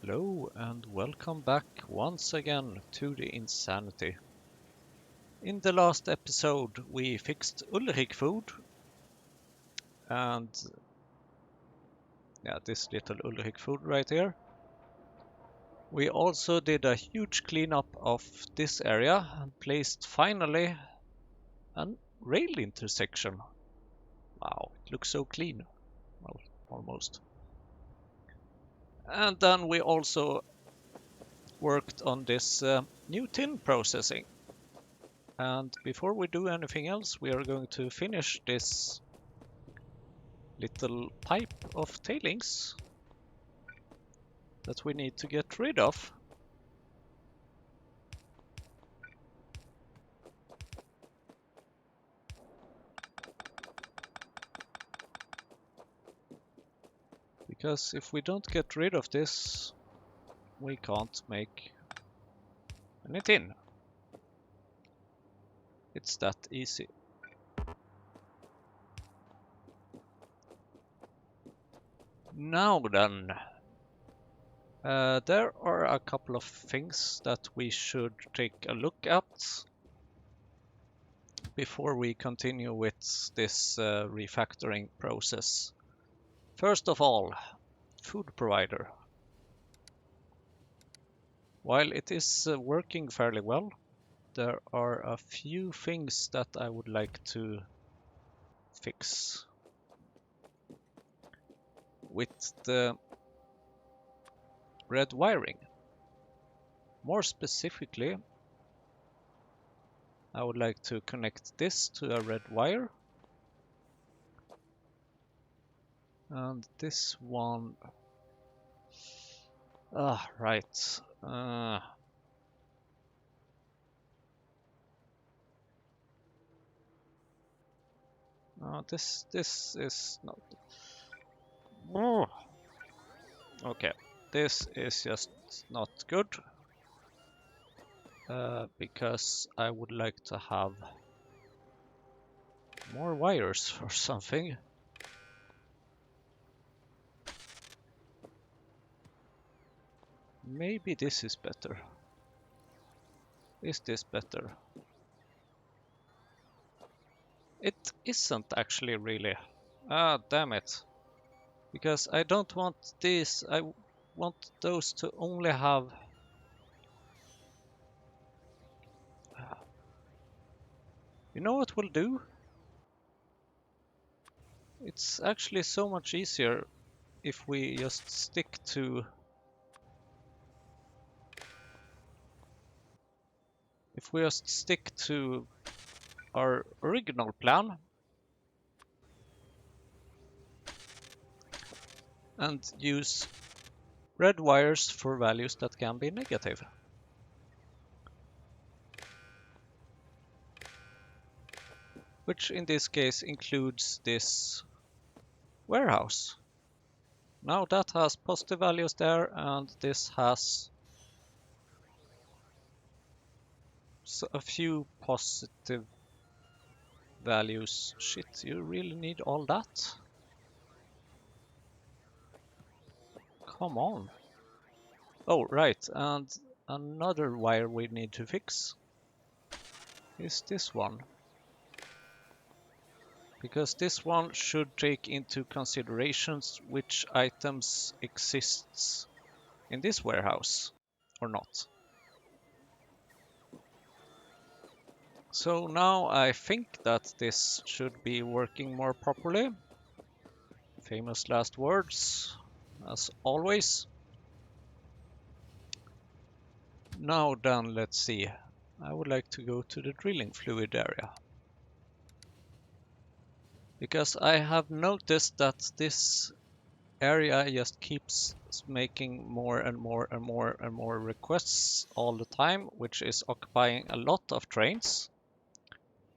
Hello and welcome back once again to the Insanity. In the last episode we fixed Ulrich food and this little Ulrich food right here. We also did a huge cleanup of this area and placed finally a rail intersection. Wow, it looks so clean. Well, almost. And then we also worked on this new tin processing. And before we do anything else, we are going to finish this little pipe of tailings that we need to get rid of. Because if we don't get rid of this, we can't make any tin. It's that easy. Now then, there are a couple of things that we should take a look at before we continue with this refactoring process. First of all, food provider. While it is working fairly well, there are a few things that I would like to fix. With the red wiring. More specifically, I would like to connect this to a red wire. And this one... right. No, this is not... Okay, this is just not good. Because I would like to have more wires or something. Maybe this is better. Is this better? It isn't actually really. Ah, damn it. Because I don't want these, I want those to only have... You know what we'll do? It's actually so much easier if we just stick to... If we just stick to our original plan and use red wires for values that can be negative. Which in this case includes this warehouse. Now that has positive values there, and this has a few positive values. Shit, you really need all that? Come on. Oh, right, and another wire we need to fix is this one. Because this one should take into considerations which items exists in this warehouse or not. So now I think that this should be working more properly. Famous last words, as always. Now then, let's see. I would like to go to the drilling fluid area. Because I have noticed that this area just keeps making more and more and more and more requests all the time, which is occupying a lot of trains.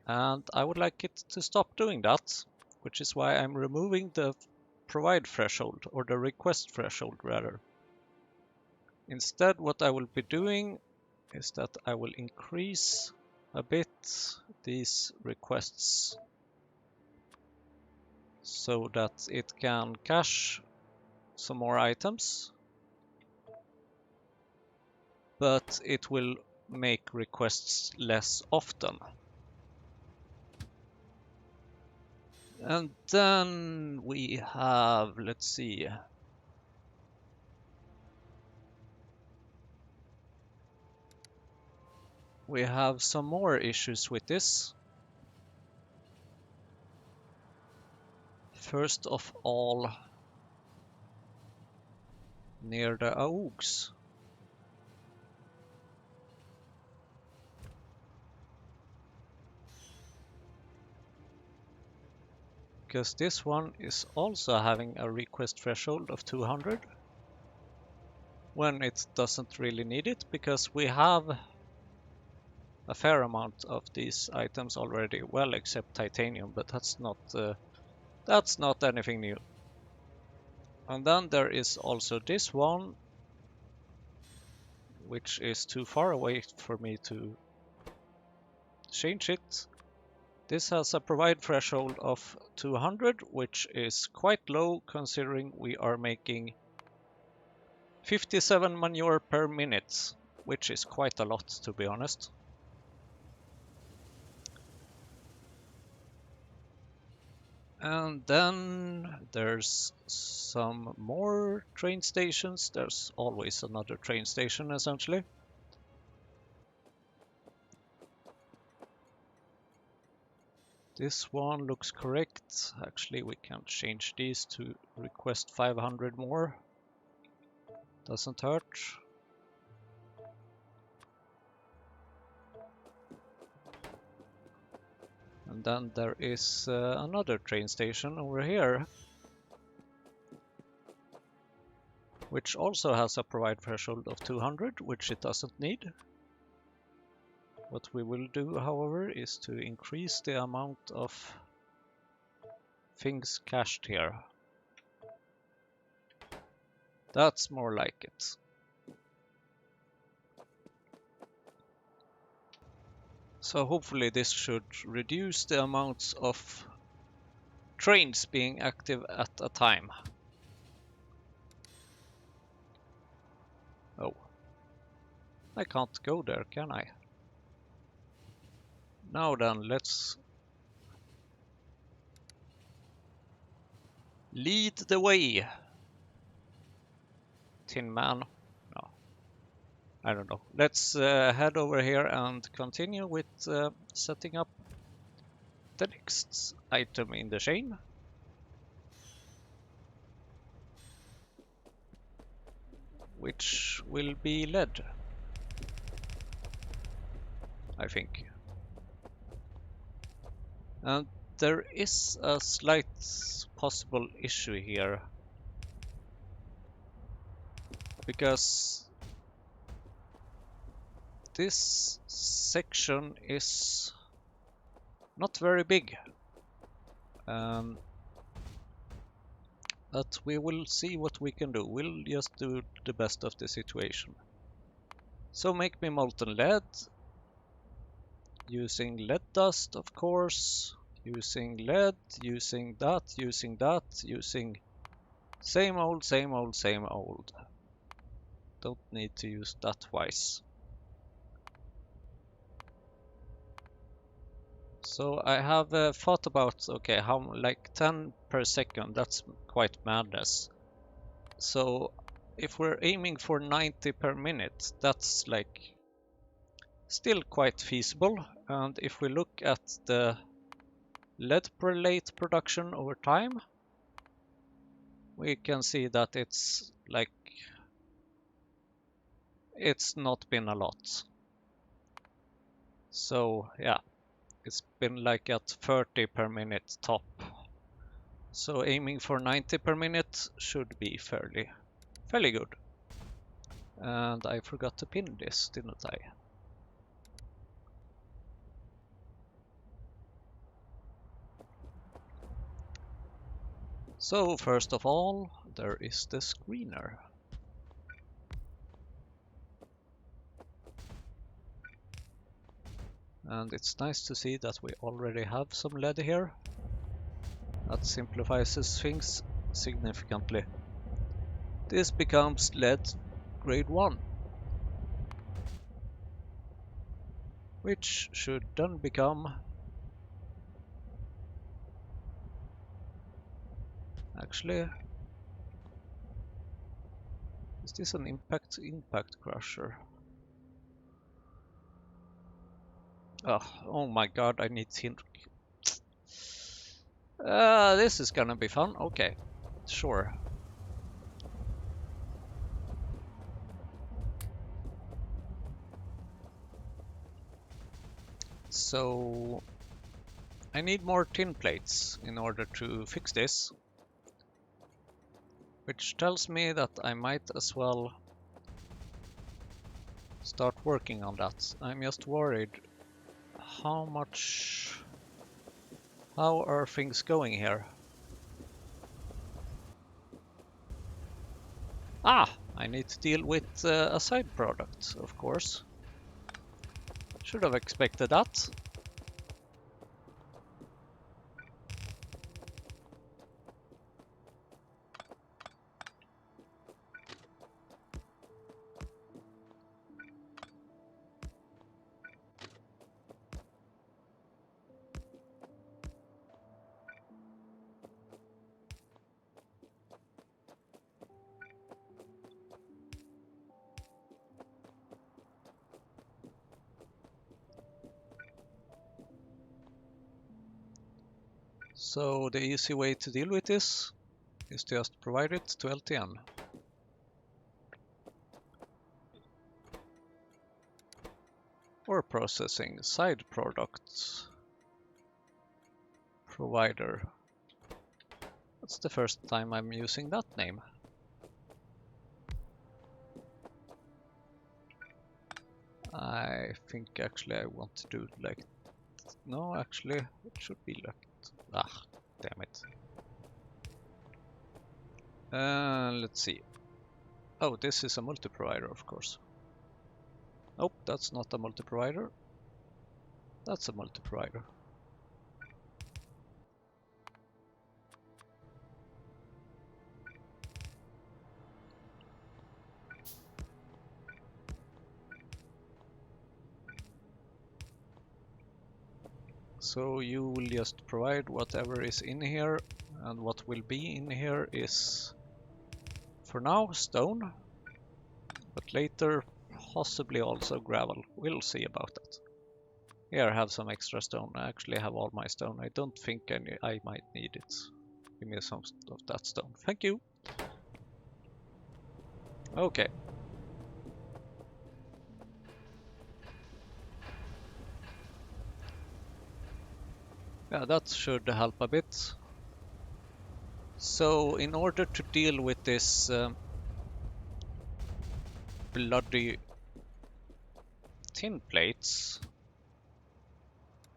And I would like it to stop doing that, which is why I'm removing the provide threshold, or the request threshold rather. Instead, what I will be doing is that I will increase a bit these requests so that it can cache some more items. but it will make requests less often. And then we have, let's see. We have some more issues with this. First of all, near the AUGs. Because this one is also having a request threshold of 200 when it doesn't really need it, because we have a fair amount of these items already, well, except titanium, but that's not anything new. And then there is also this one, which is too far away for me to change it. This has a provide threshold of 200, which is quite low considering we are making 57 manure per minute, which is quite a lot, to be honest. And then there's some more train stations. There's always another train station, essentially. This one looks correct. Actually, we can change these to request 500 more. Doesn't hurt. And then there is another train station over here, which also has a provide threshold of 200, which it doesn't need. What we will do, however, is to increase the amount of things cached here. That's more like it. So hopefully this should reduce the amounts of trains being active at a time. Oh, I can't go there, can I? Now then, let's lead the way. Tin Man. No, I don't know. Let's head over here and continue with setting up the next item in the chain. Which will be lead, I think. And there is a slight possible issue here, because this section is not very big. But we will see what we can do. We'll just do the best of the situation. So make me molten lead. Using lead dust, of course. Using lead, using that, using same old, same old, same old. Don't need to use that twice. So I have thought about, okay, how like 10 per second, that's quite madness. So if we're aiming for 90 per minute, that's like still quite feasible. And if we look at the lead perlate production over time, we can see that it's like, it's not been a lot. So yeah, it's been like at 30 per minute top. So aiming for 90 per minute should be fairly good. And I forgot to pin this, didn't I? So first of all, there is the screener. And it's nice to see that we already have some lead here. That simplifies things significantly. This becomes lead grade 1. which should then become... Actually, is this an impact crusher? Oh my god, I need tin. This is gonna be fun. Okay, sure. So I need more tin plates in order to fix this, which tells me that I might as well start working on that. I'm just worried how are things going here? I need to deal with a side product, of course. Should have expected that. So the easy way to deal with this is just provide it to LTN. Or processing side products provider. That's the first time I'm using that name. I think actually I want to do it like... No, actually it should be like... damn it. Let's see. Oh, this is a multi-provider, of course. Nope, that's not a multi-provider. That's a multi-provider. So you will just provide whatever is in here, and what will be in here is, for now, stone, but later possibly also gravel. We'll see about that. Here I have some extra stone. I actually have all my stone. I don't think I might need it. Give me some of that stone. Thank you. Okay. Yeah, that should help a bit. So in order to deal with this bloody tin plates,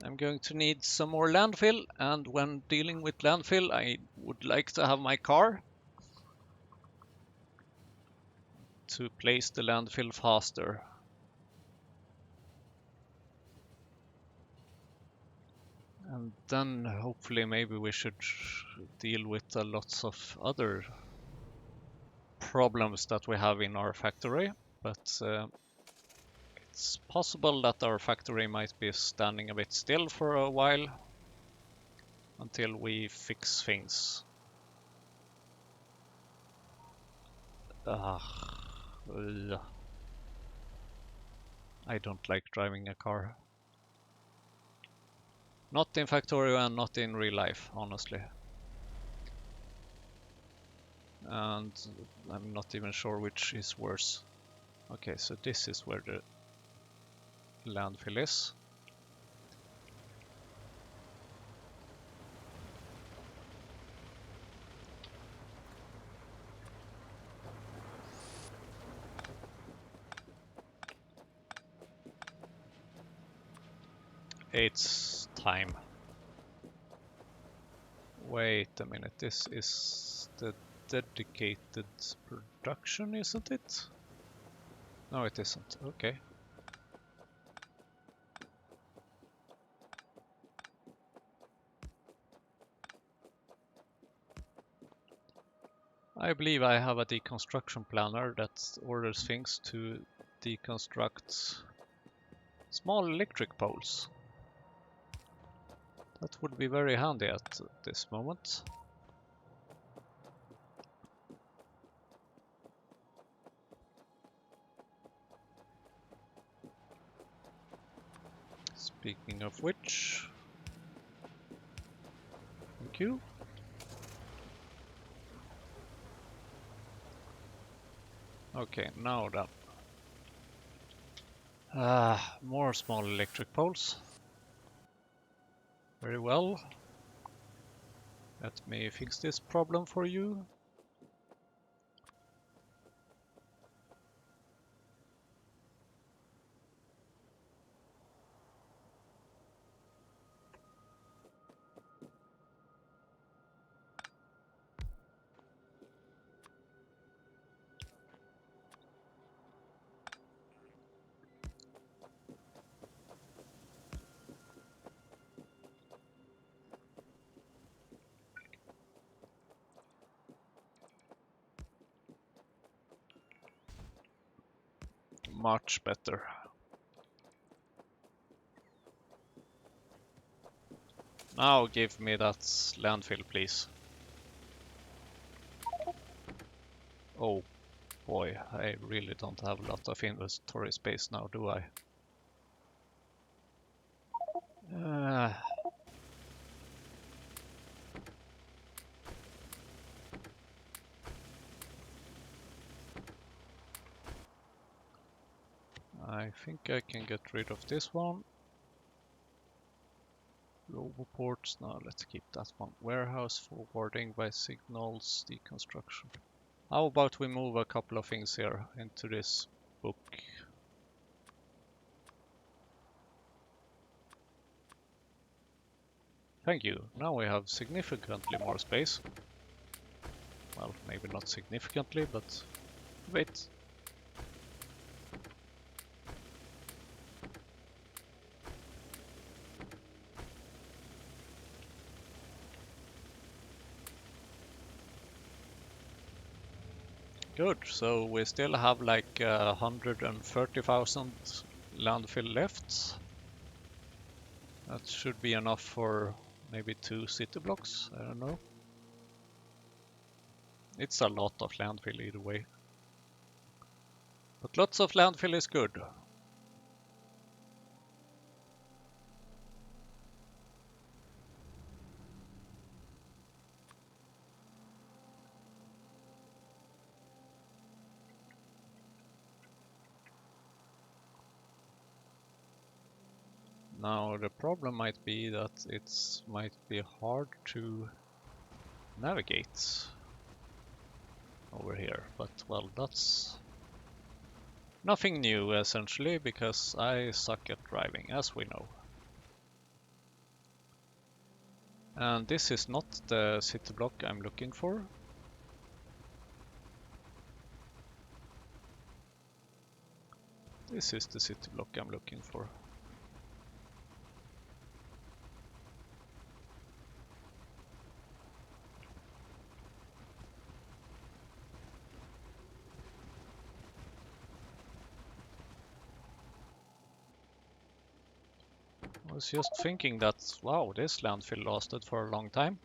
I'm going to need some more landfill, and when dealing with landfill I would like to have my car to place the landfill faster. And then hopefully maybe we should deal with lots of other problems that we have in our factory, but it's possible that our factory might be standing a bit still for a while until we fix things. I don't like driving a car. Not in Factorio and not in real life, honestly. And I'm not even sure which is worse. Okay, so this is where the landfill is. It's time. Wait a minute, this is the dedicated production, isn't it? No, it isn't. Okay. I believe I have a deconstruction planner that orders things to deconstruct Small electric poles. That would be very handy at this moment. Speaking of which, thank you. Okay, now then. More small electric poles. Very well. Let me fix this problem for you. Much better. Now give me that landfill, please. Oh boy, I really don't have a lot of inventory space now, do I? I think I can get rid of this one. Roboports, no, let's keep that one. Warehouse forwarding by signals, deconstruction. How about we move a couple of things here into this book? Thank you. Now we have significantly more space. Well, maybe not significantly, but wait. Good, so we still have like 130,000 landfill left. That should be enough for maybe 2 city blocks, I don't know. It's a lot of landfill either way. But lots of landfill is good. Now the problem might be that it might be hard to navigate over here, but well, that's nothing new essentially, because I suck at driving, as we know. And this is not the city block I'm looking for. This is the city block I'm looking for. I was just thinking that, wow, this landfill lasted for a long time.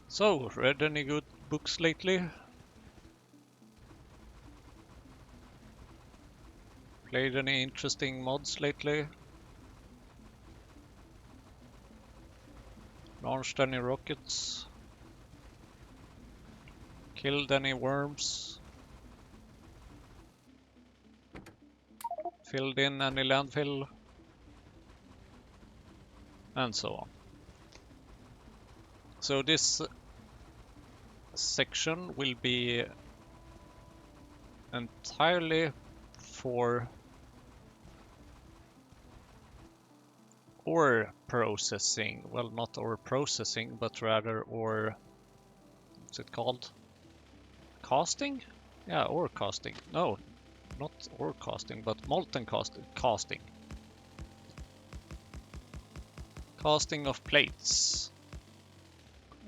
So, read any good books lately? Played any interesting mods lately? Launched any rockets? Killed any worms? Filled in any landfill? And so on. So this section will be entirely for ore processing. Well, not ore processing, but rather ore... what's it called? Casting? Yeah, ore casting. No, not ore casting, but molten casting. Casting of plates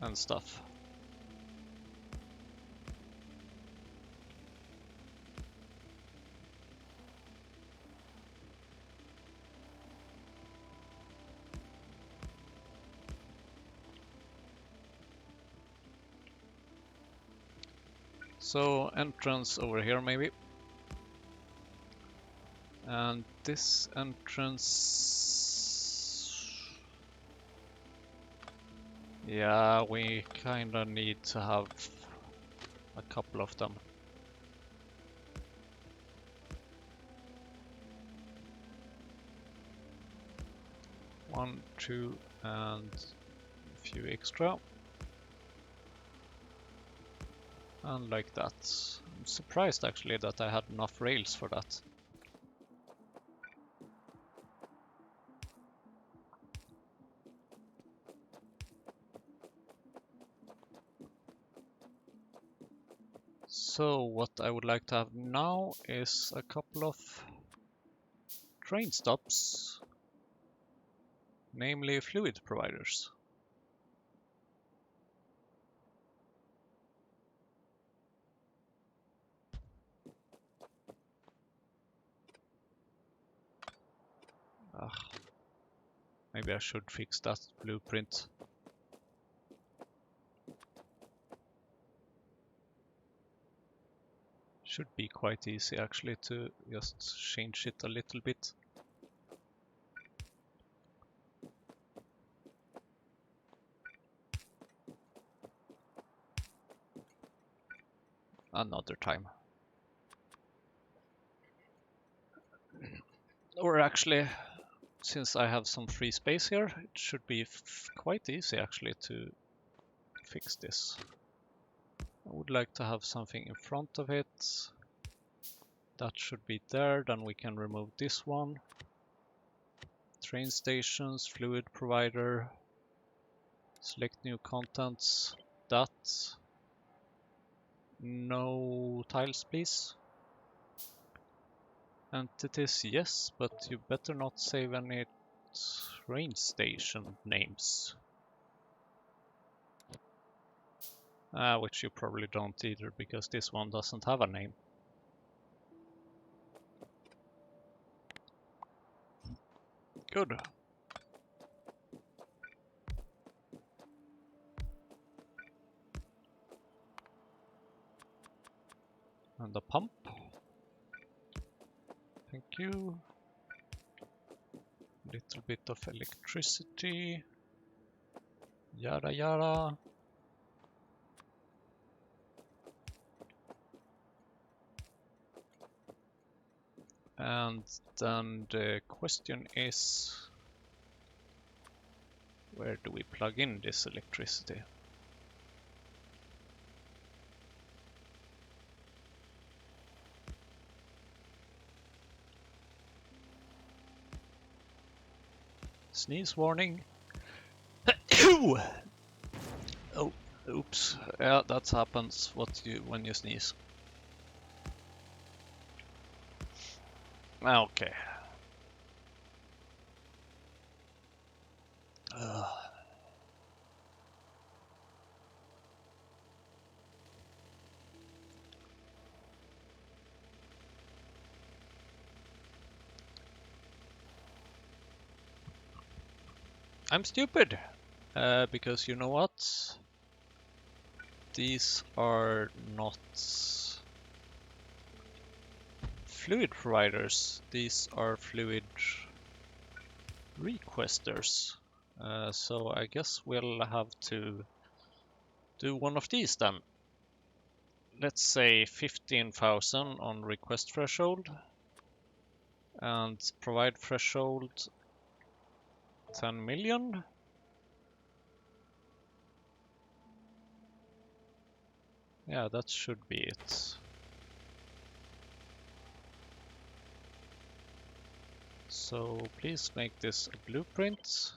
and stuff. So entrance over here maybe. And this entrance... Yeah, we kinda need to have a couple of them. One, two, and a few extra. And like that. I'm surprised actually that I had enough rails for that. So what I would like to have now is a couple of train stops, namely fluid providers. Maybe I should fix that blueprint. Should be quite easy actually to just change it a little bit. Another time. Or actually, since I have some free space here, it should be quite easy actually to fix this. I would like to have something in front of it. That should be there, then we can remove this one. Train stations, fluid provider, select new contents, that. No tiles please. Entities, yes, but you better not save any train station names. Which you probably don't either, because this one doesn't have a name. Good. And the pump. Thank you. Little bit of electricity. Yada yada. And then the question is, where do we plug in this electricity? Sneeze warning. Oh, oops. Yeah, that happens when you sneeze. Okay. I'm stupid, because you know what? These are not fluid providers, these are fluid requesters. So I guess we'll have to do one of these then. Let's say 15,000 on request threshold, and provide threshold 10 million. Yeah, that should be it. So please make this a blueprint.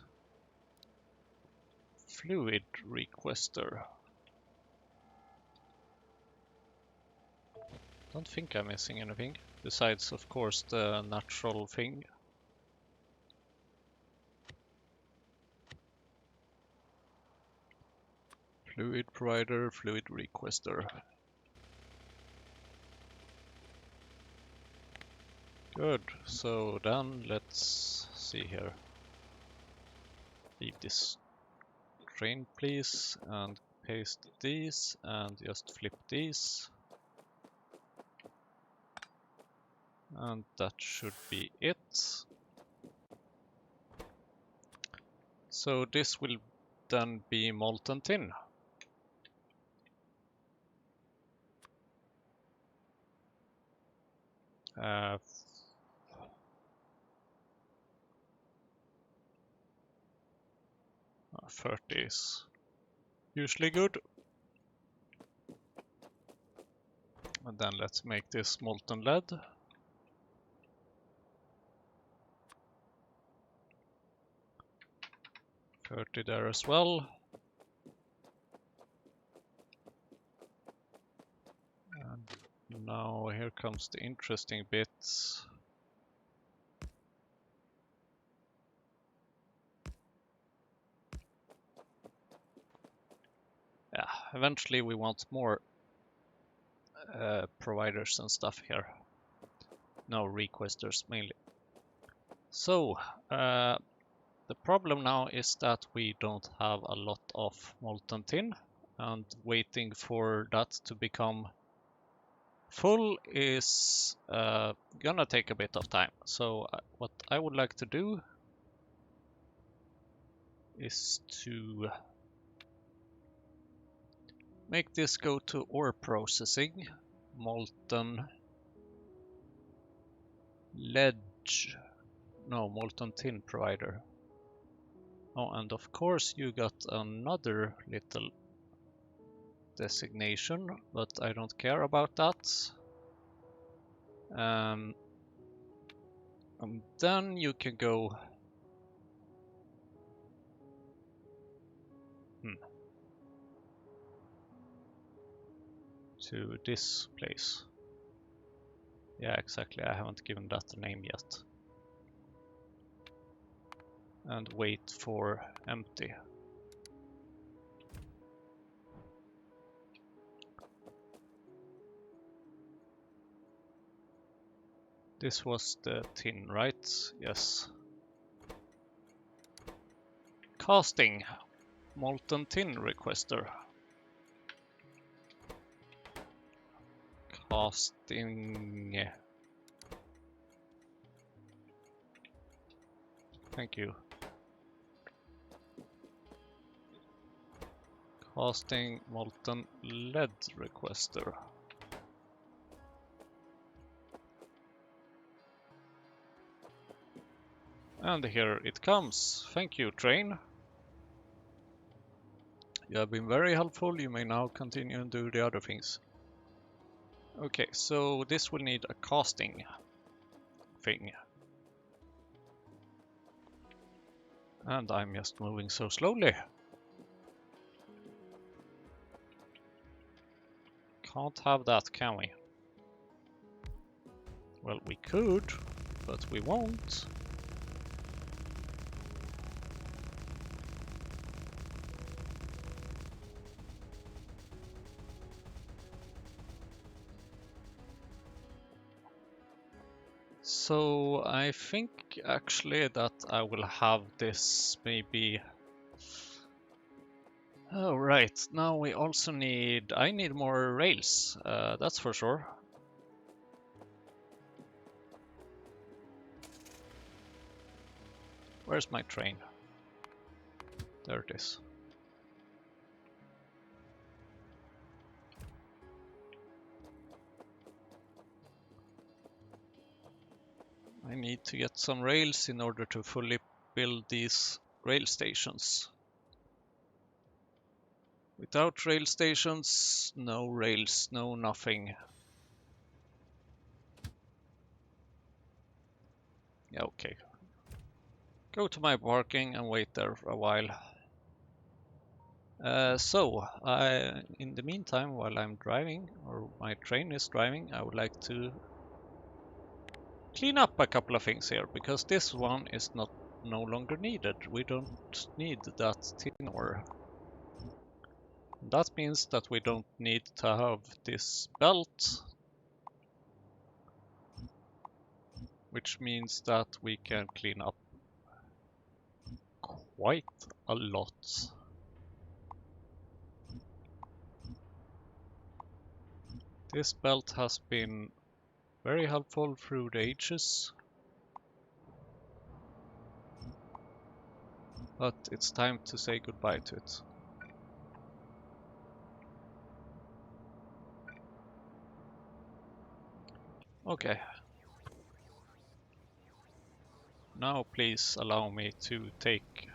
Fluid requester. Don't think I'm missing anything, besides of course the natural thing. Fluid provider, fluid requester. Good, so then let's see here. Leave this train please, and paste these, and just flip these. And that should be it. So this will then be molten tin. 30 is usually good. And then let's make this molten lead. 30 there as well. And now here comes the interesting bit. Yeah, eventually we want more providers and stuff here. No, requesters mainly. So, the problem now is that we don't have a lot of molten tin, and waiting for that to become full is gonna take a bit of time. So what I would like to do is to make this go to ore processing, molten lead, no, molten tin provider. Oh, and of course you got another little designation, but I don't care about that. And then you can go to this place. Yeah, exactly. I haven't given that a name yet. And wait for empty. This was the tin, right? Yes. Casting. Molten tin requester. Casting. Thank you. Casting molten lead requester. And here it comes. Thank you, train. You have been very helpful. You may now continue and do the other things. Okay, so this will need a casting thing. And I'm just moving so slowly. Can't have that, can we? Well, we could, but we won't. So I think actually that I will have this maybe. Oh right, now we also need, I need more rails, that's for sure. Where's my train? There it is. I need to get some rails in order to fully build these rail stations. Without rail stations, no rails, no nothing. Yeah, okay. Go to my parking and wait there for a while. In the meantime, while I'm driving, or my train is driving, I would like to clean up a couple of things here, because this one is no longer needed. We don't need that tin ore. That means that we don't need to have this belt, which means that we can clean up quite a lot. This belt has been very helpful through the ages, but it's time to say goodbye to it. Okay. Now please allow me to take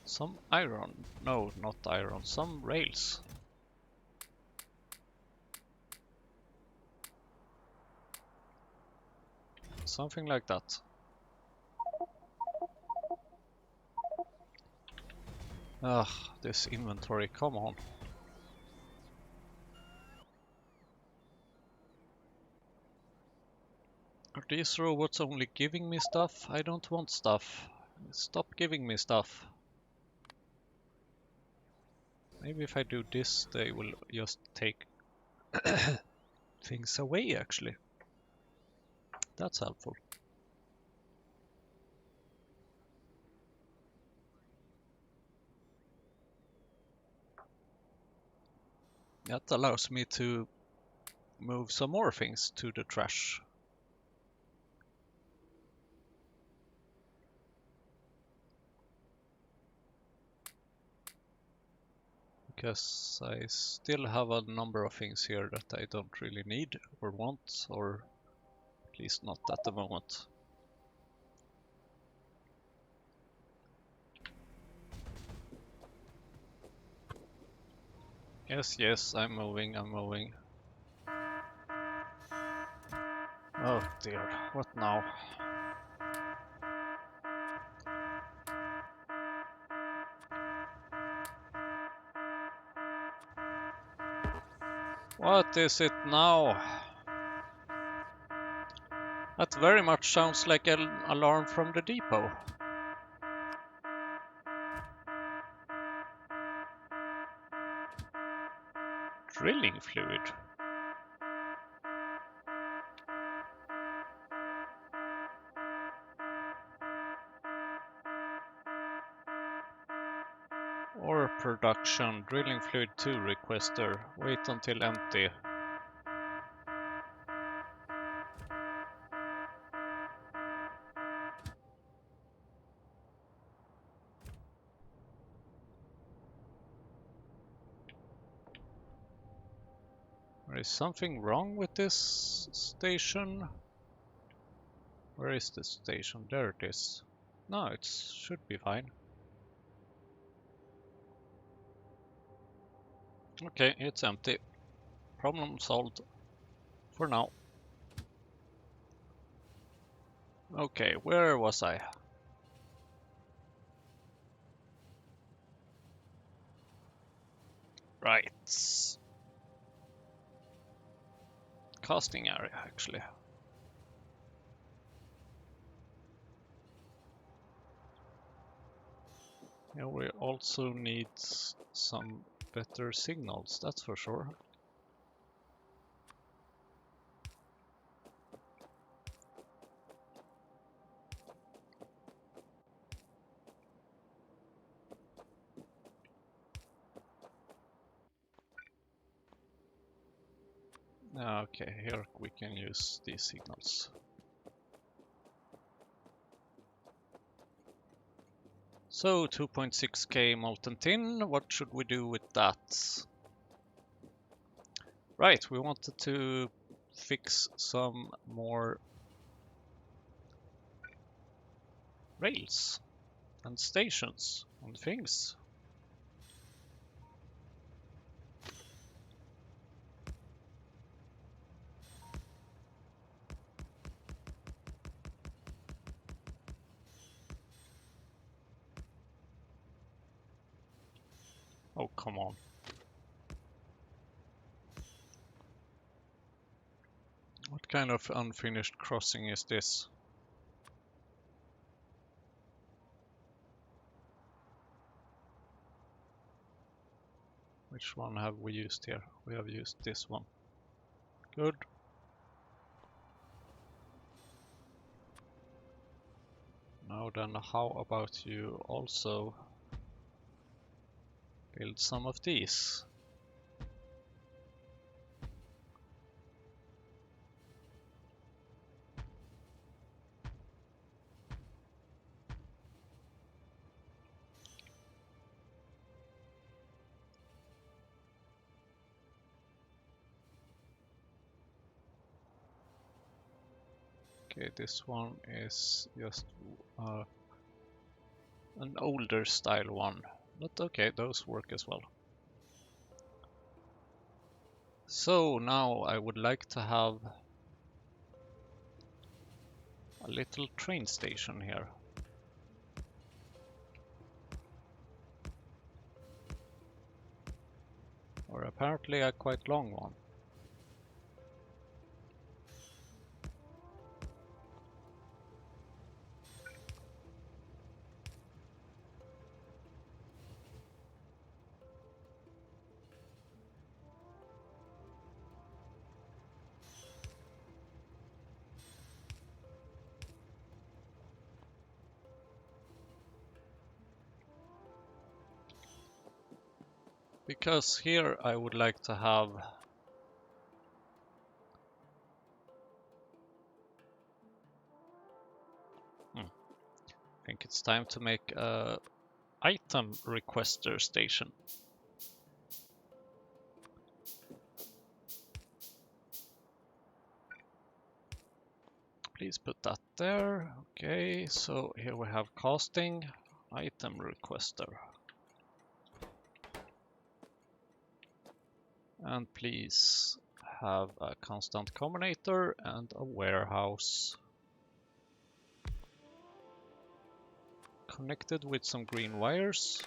some iron. No, not iron, some rails. Something like that. Ugh, this inventory, come on. Are these robots only giving me stuff? I don't want stuff. Stop giving me stuff. Maybe if I do this, they will just take things away, actually. That's helpful. That allows me to move some more things to the trash. Because I still have a number of things here that I don't really need or want, or at least not at the moment. Yes, I'm moving. Oh dear, what now? What is it now? That very much sounds like an alarm from the depot. Drilling fluid. Ore production, drilling fluid 2 requester. Wait until empty. There is something wrong with this station. Where is the station? There it is. No, it should be fine. Okay, it's empty. Problem solved for now. Okay, where was I? Right. Casting area, actually. Yeah, we also need some better signals, that's for sure. Okay, here we can use these signals. So 2.6k molten tin, what should we do with that? Right, we wanted to fix some more rails and stations and things. Oh, come on. What kind of unfinished crossing is this? Which one have we used here? We have used this one. Good. Now then, how about you also build some of these? Okay, this one is just an older style one, but okay, those work as well. So now I would like to have a little train station here. Or apparently a quite long one. Because here I would like to have I think it's time to make a item requester station. Please put that there. Okay, so here we have casting item requester. And please have a constant combinator and a warehouse. Connected with some green wires.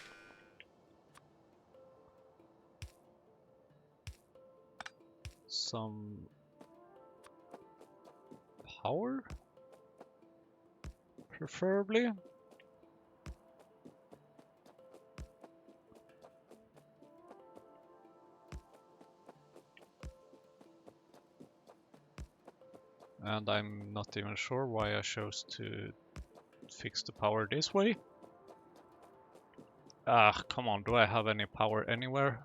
Some power, preferably. And I'm not even sure why I chose to fix the power this way. Ah, come on, do I have any power anywhere?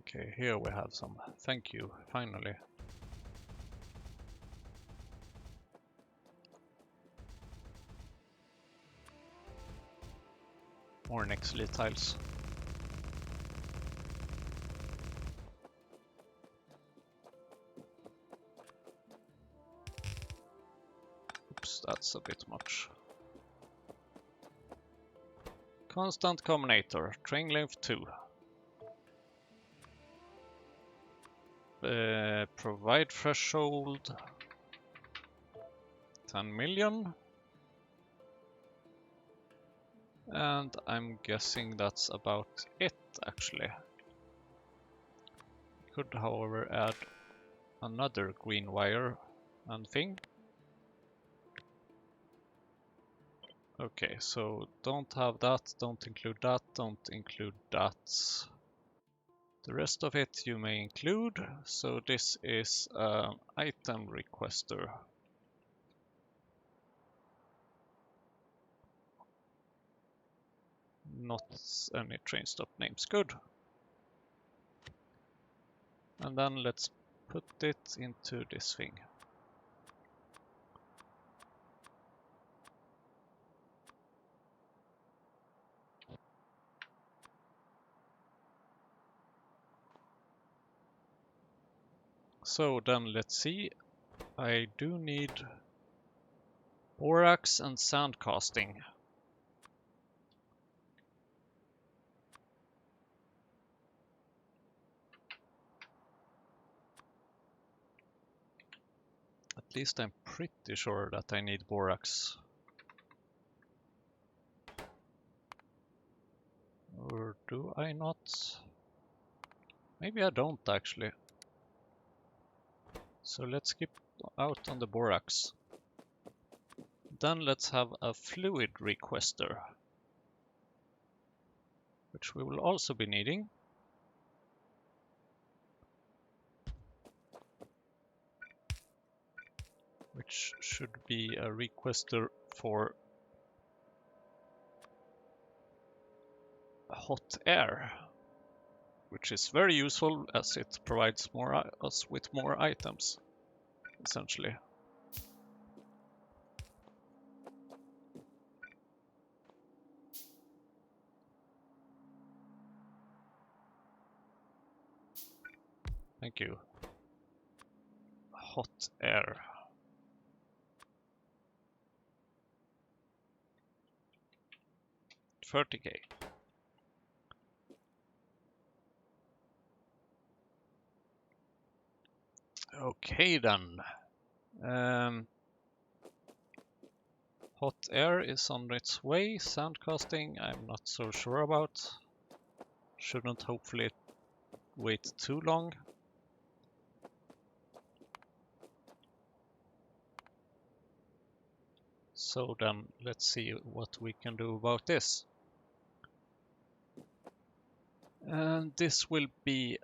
Okay, here we have some. Thank you, finally. More Nextly tiles. Oops, that's a bit much. Constant combinator, train length 2. Provide threshold 10 million. And I'm guessing that's about it, actually. Could, however, add another green wire and thing. Okay, so don't have that, don't include that, don't include that. The rest of it you may include. So this is an item requester. Not any train stop names. Good. And then let's put it into this thing. So then let's see. I do need borax and sand casting. At least I'm pretty sure that I need borax. Or do I not? Maybe I don't actually. So let's skip out on the borax. Then let's have a fluid requester, which we will also be needing. Which should be a requester for hot air, which is very useful as it provides us with more items, essentially. Thank you. Hot air. $30K. Okay then. Hot air is on its way. Sandcasting, I'm not so sure about. Shouldn't hopefully wait too long. So then let's see what we can do about this. And this will be...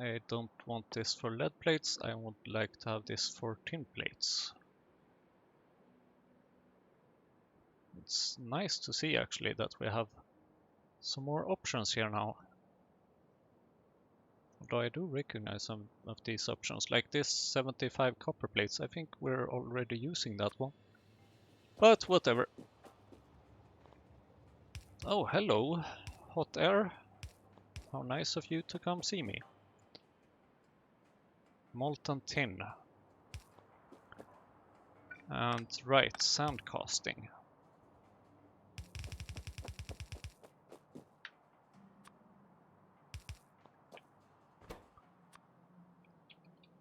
I don't want this for lead plates, I would like to have this for tin plates. It's nice to see actually that we have some more options here now. Although I do recognize some of these options, like this 75 copper plates, I think we're already using that one. But whatever. Oh, hello, hot air. How nice of you to come see me. Molten tin. And right, sand casting.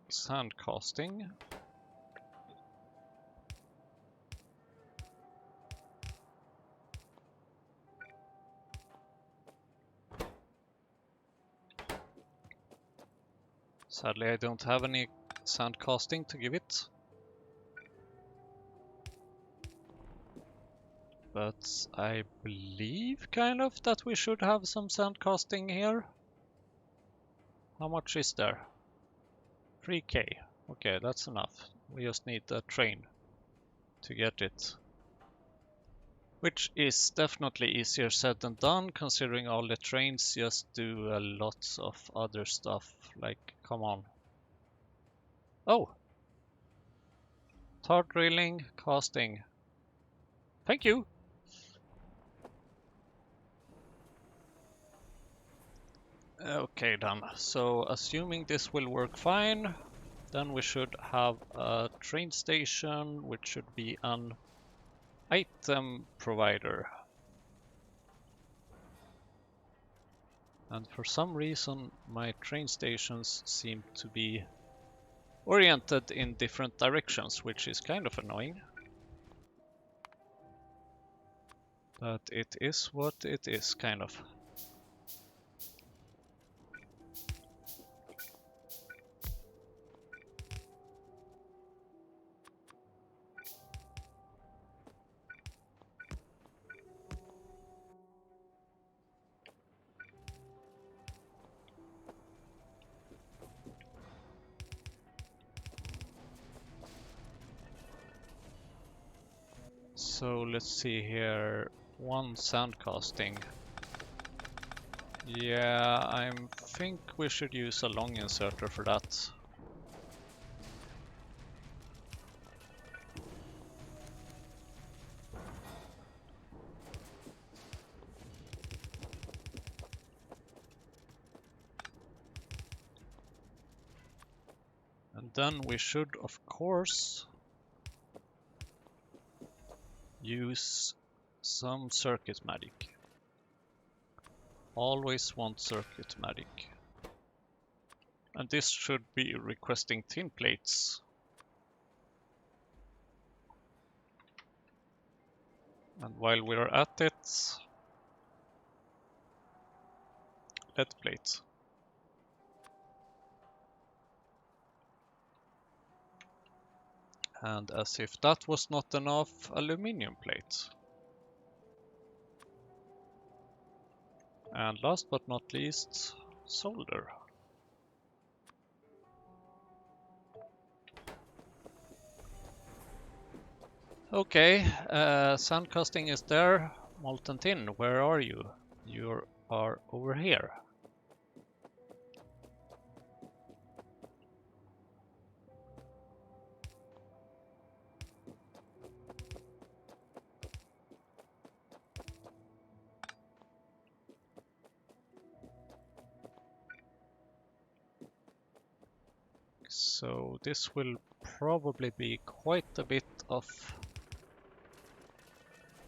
Sand casting. Sadly, I don't have any sand casting to give it. But I believe kind of that we should have some sand casting here. How much is there? 3K. Okay, that's enough. We just need a train to get it. Which is definitely easier said than done, considering all the trains just do a lot of other stuff. Like, come on. Oh! Tar drilling, casting. Thank you! Okay then, so assuming this will work fine, then we should have a train station, which should be an item provider. And for some reason, my train stations seem to be oriented in different directions, which is kind of annoying. But it is what it is, kind of. So let's see here, one sand casting. Yeah, I think we should use a long inserter for that. And then we should, of course, use some circuit magic. Always want circuit magic. And this should be requesting tin plates. And while we're at it, lead plate. And as if that was not enough, aluminium plate. And last but not least, solder. Okay, sand casting is there. Molten tin, where are you? You are over here. So this will probably be quite a bit of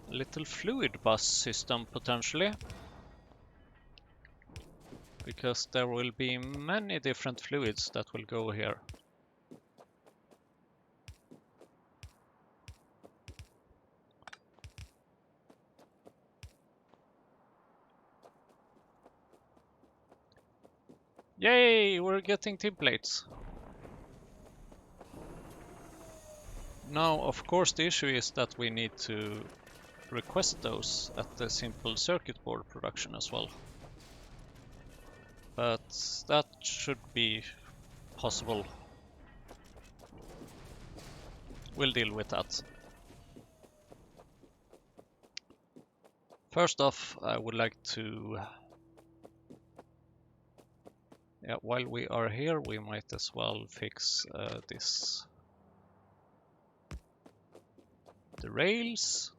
little fluid bus system potentially, because there will be many different fluids that will go here. Yay, we're getting templates. Now, of course, the issue is that we need to request those at the simple circuit board production as well. But that should be possible. We'll deal with that. First off, I would like to... Yeah, while we are here, we might as well fix this. The rails.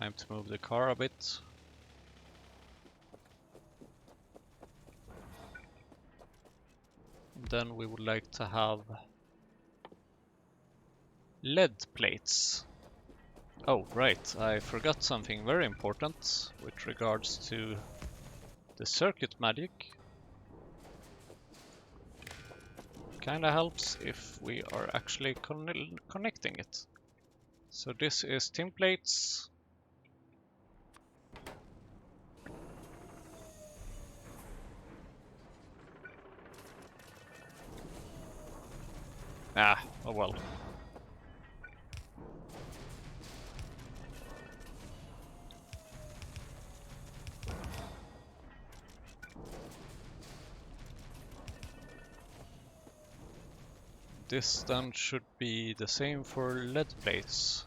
Time to move the car a bit. Then we would like to have lead plates. Oh, right, I forgot something very important with regards to the circuit magic. Kinda helps if we are actually connecting it. So this is tin plates. Ah, oh well. This then should be the same for lead plates.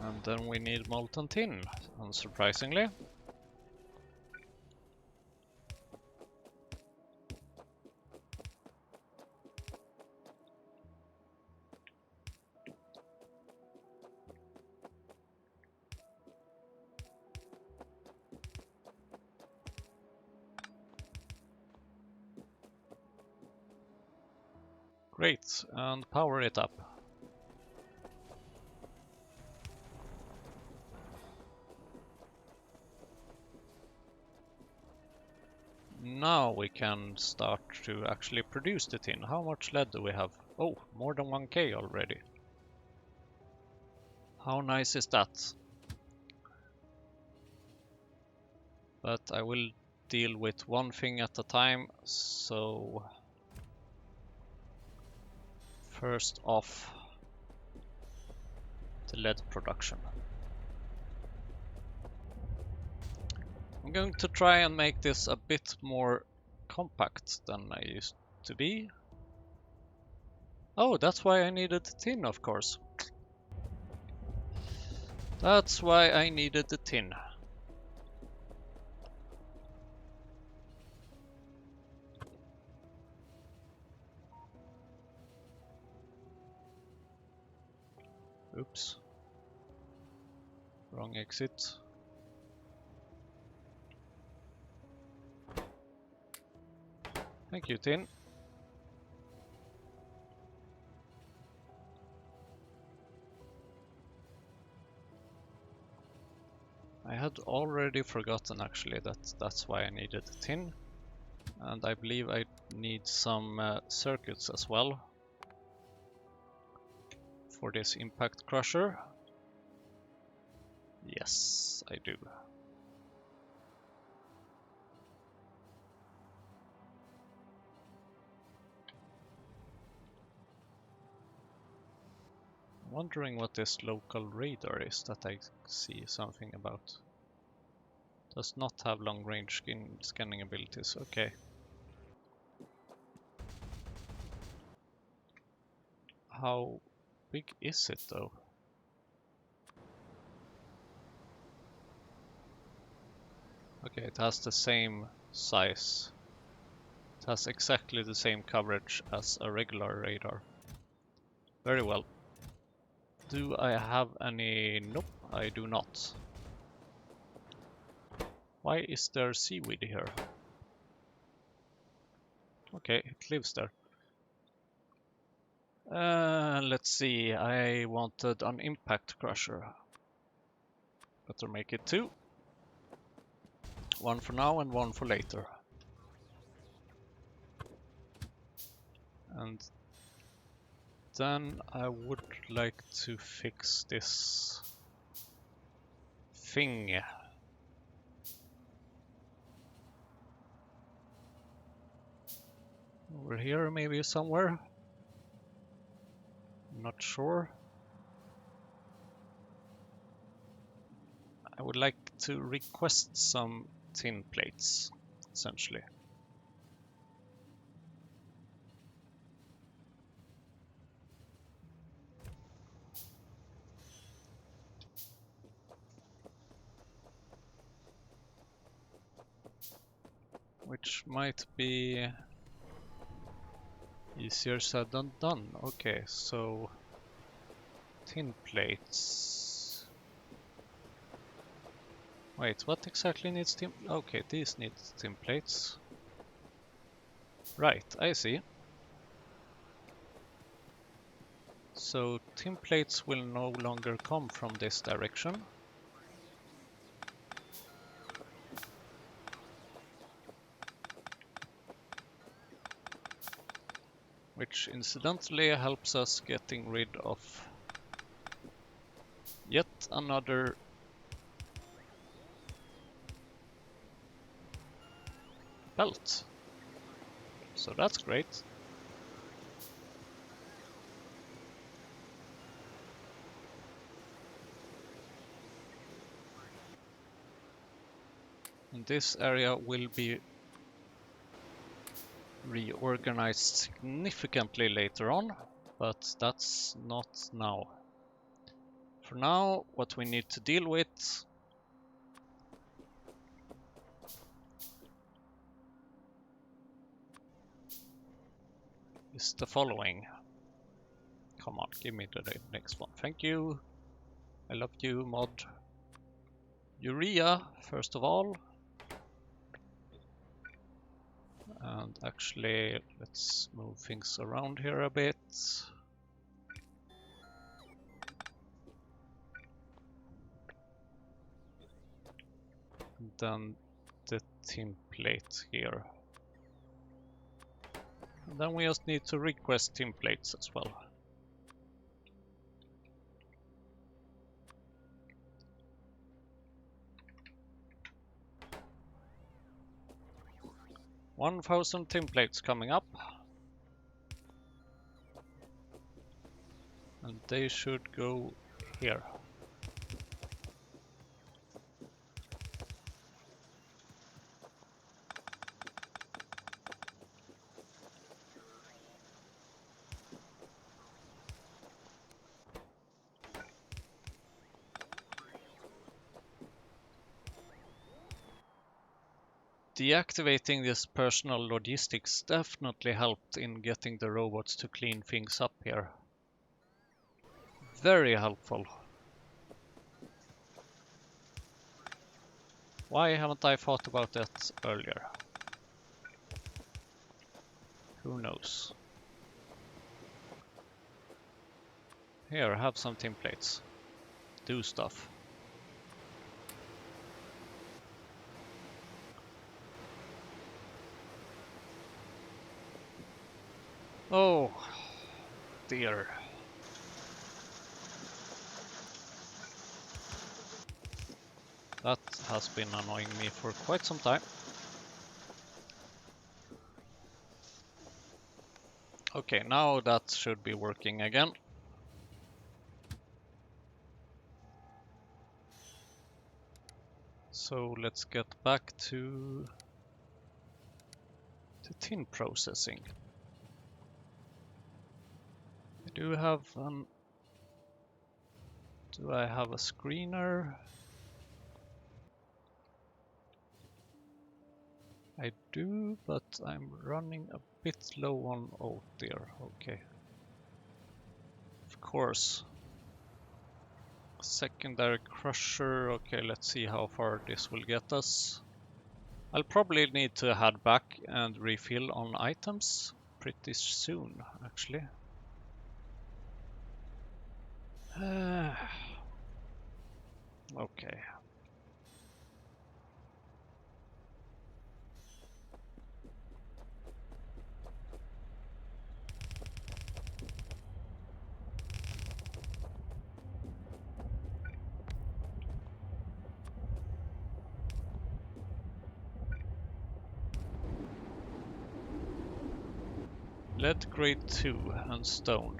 And then we need molten tin, unsurprisingly. Great, and power it up. Now we can start to actually produce the tin. How much lead do we have? Oh, more than 1k already. How nice is that? But I will deal with one thing at a time, so first off, the lead production. I'm going to try and make this a bit more compact than I used to be. Oh, that's why I needed the tin, of course. That's why I needed the tin. Oops. Wrong exit. Thank you, Tin. I had already forgotten actually that that's why I needed tin. And I believe I need some circuits as well for this impact crusher. Yes, I do. I'm wondering what this local radar is that I see something about. Does not have long range scanning abilities, okay. How big is it though? Okay, it has the same size. It has exactly the same coverage as a regular radar. Very well. Do I have any? Nope, I do not. Why is there seaweed here? Okay, it lives there. Let's see, I wanted an impact crusher. Better make it two. One for now and one for later. And then I would like to fix this thing. Over here maybe somewhere. Not sure. I would like to request some tin plates, essentially. Which might be easier said than done. Okay, so tin plates. Wait, what exactly needs tin? Okay, these need tin plates. Right, I see. So tin plates will no longer come from this direction. Which incidentally helps us getting rid of yet another belt. So that's great. And this area will be reorganized significantly later on, but that's not now. For now, what we need to deal with is the following. Come on, give me the next one. Thank you. I love you, mod. Urea, first of all. And actually, let's move things around here a bit. And then the tin plate here. And then we just need to request tin plates as well. $1,000 tin plates coming up. And they should go here. Deactivating this personal logistics definitely helped in getting the robots to clean things up here. very helpful. Why haven't I thought about that earlier? Who knows? Here, have some tin plates. Do stuff. Oh, dear. That has been annoying me for quite some time. Okay, now that should be working again. So let's get back to tin processing. Do I have a screener? I do, but I'm running a bit low on. Oh dear, okay. Of course. Secondary crusher, okay, let's see how far this will get us. I'll probably need to head back and refill on items pretty soon, actually. Okay. Lead grade 2 and stone.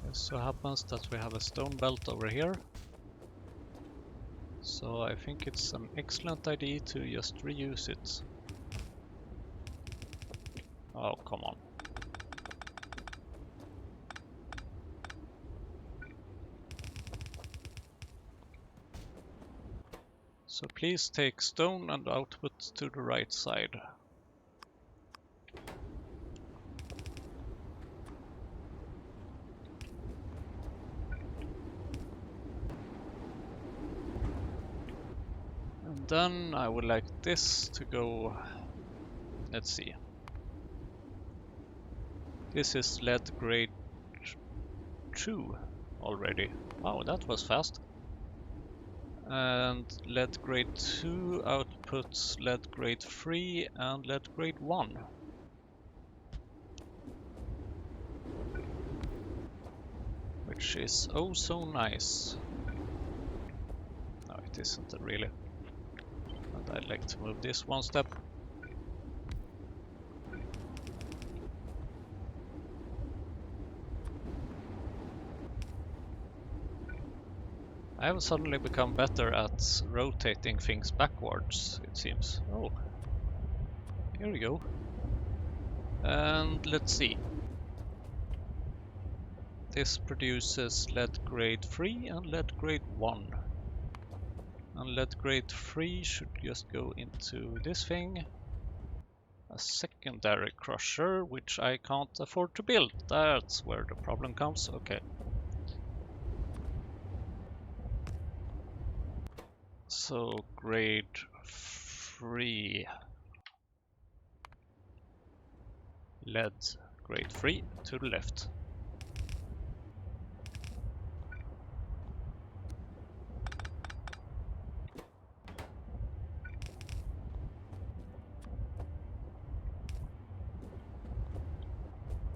It so happens that we have a stone belt over here. So I think it's an excellent idea to just reuse it. Oh, come on. So please take stone and output to the right side. And then I would like this to go, let's see. This is lead grade 2 already. Wow, that was fast. And lead grade 2 outputs lead grade 3 and lead grade 1. Which is oh so nice. No, it isn't really. And I'd like to move this one step. I have suddenly become better at rotating things backwards, it seems. Oh, here we go. And let's see. This produces lead grade 3 and lead grade 1. And lead grade 3 should just go into this thing. A secondary crusher, which I can't afford to build. That's where the problem comes. Okay. So grade 3 lead grade 3 to the left.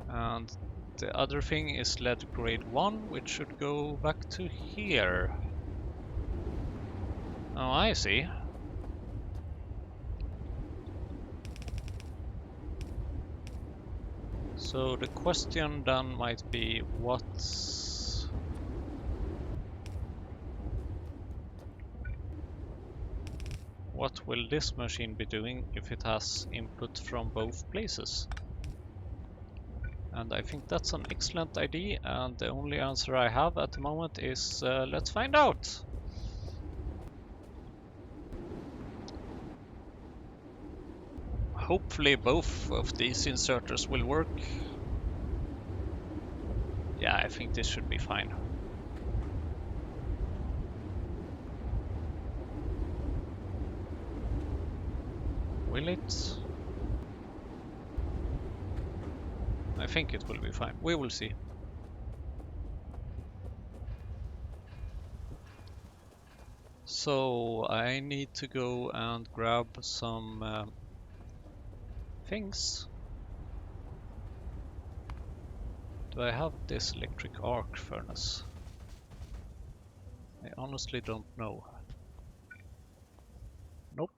And the other thing is lead grade 1, which should go back to here. Oh, I see. So the question then might be what will this machine be doing if it has input from both places? And I think that's an excellent idea, and the only answer I have at the moment is let's find out. hopefully both of these inserters will work. Yeah, I think this should be fine. Will it? I think it will be fine. We will see. So I need to go and grab some things. Do I have this electric arc furnace? I honestly don't know. Nope.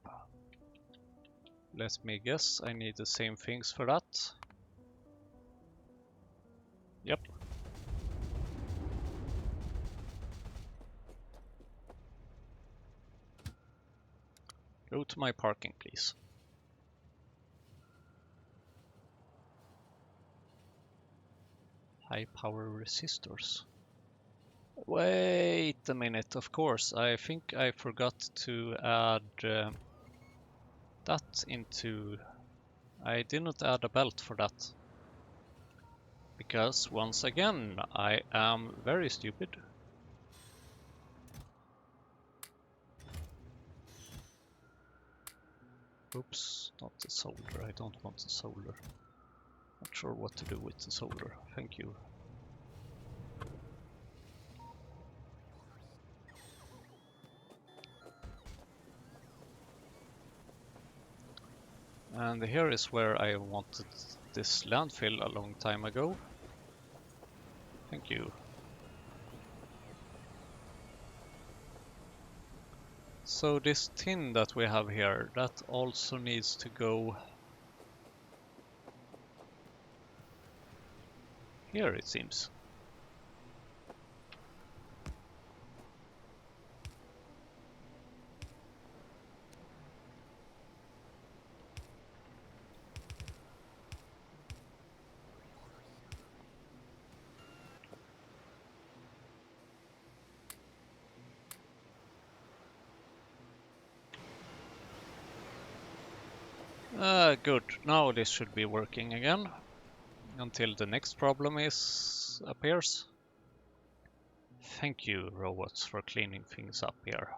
Let me guess, I need the same things for that. Yep. Go to my parking, please. High power resistors. Wait a minute, of course. I think I forgot to add that into... I didn't add a belt for that. Because, once again, I am very stupid. Oops, not the solder. I don't want the solder. Not sure what to do with the solder. Thank you. And here is where I wanted this landfill a long time ago. Thank you. So this tin that we have here, that also needs to go here, it seems. Good. Now this should be working again. Until the next problem appears. Thank you, robots, for cleaning things up here.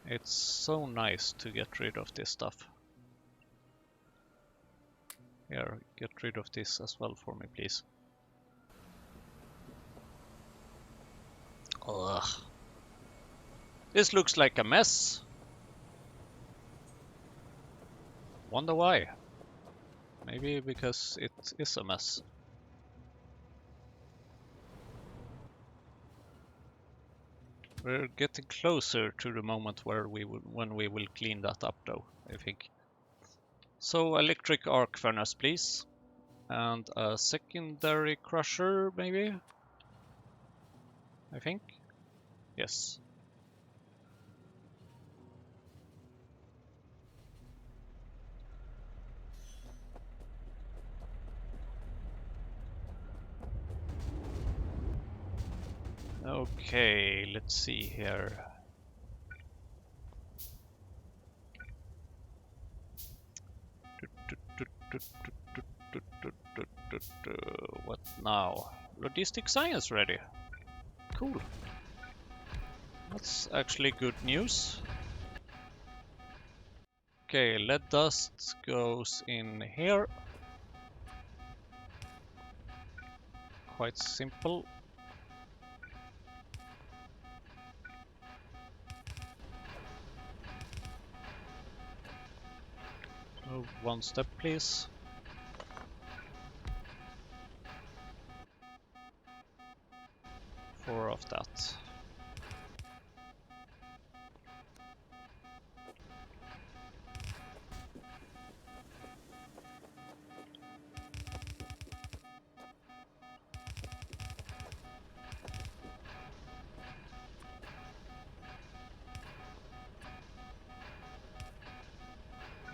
It's so nice to get rid of this stuff. Here, get rid of this as well for me, please. Ugh. This looks like a mess. Wonder why? Maybe because it is a mess. We're getting closer to the moment where when we will clean that up, though, I think. So, electric arc furnace, please. And a secondary crusher, maybe? I think. Yes. Okay, let's see here. What now? Logistic science ready. Cool. That's actually good news. Okay, lead dust goes in here. Quite simple. Move one step, please. Four of that.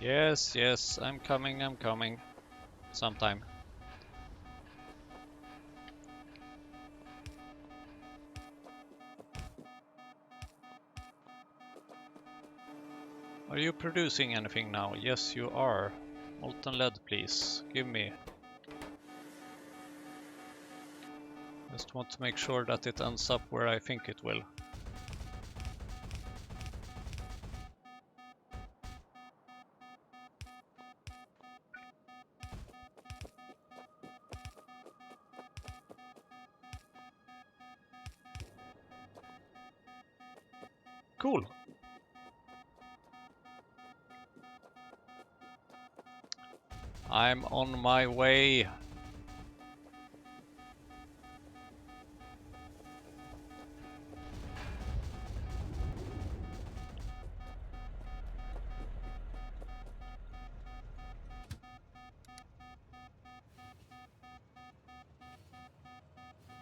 Yes, yes, I'm coming. Sometime. Are you producing anything now? Yes, you are. Molten lead, please. Give me. Just want to make sure that it ends up where I think it will. Cool. I'm on my way.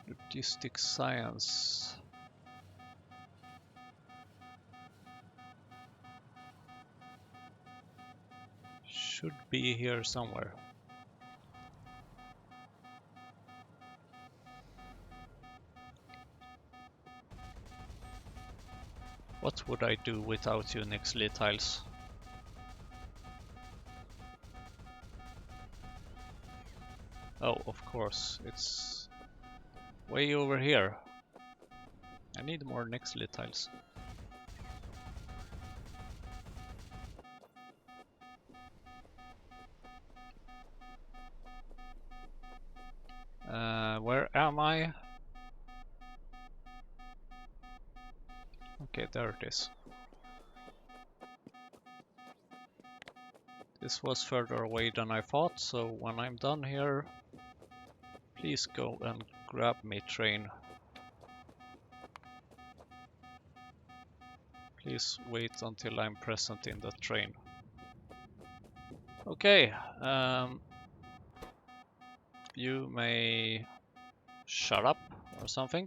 Logistics science. Should be here somewhere. What would I do without you, Nixley tiles? Oh, of course, it's way over here. I need more Nixley tiles. Where am I? Okay, there it is. This was further away than I thought, so when I'm done here, please go and grab me, train. Please wait until I'm present in the train. Okay, you may shut up or something.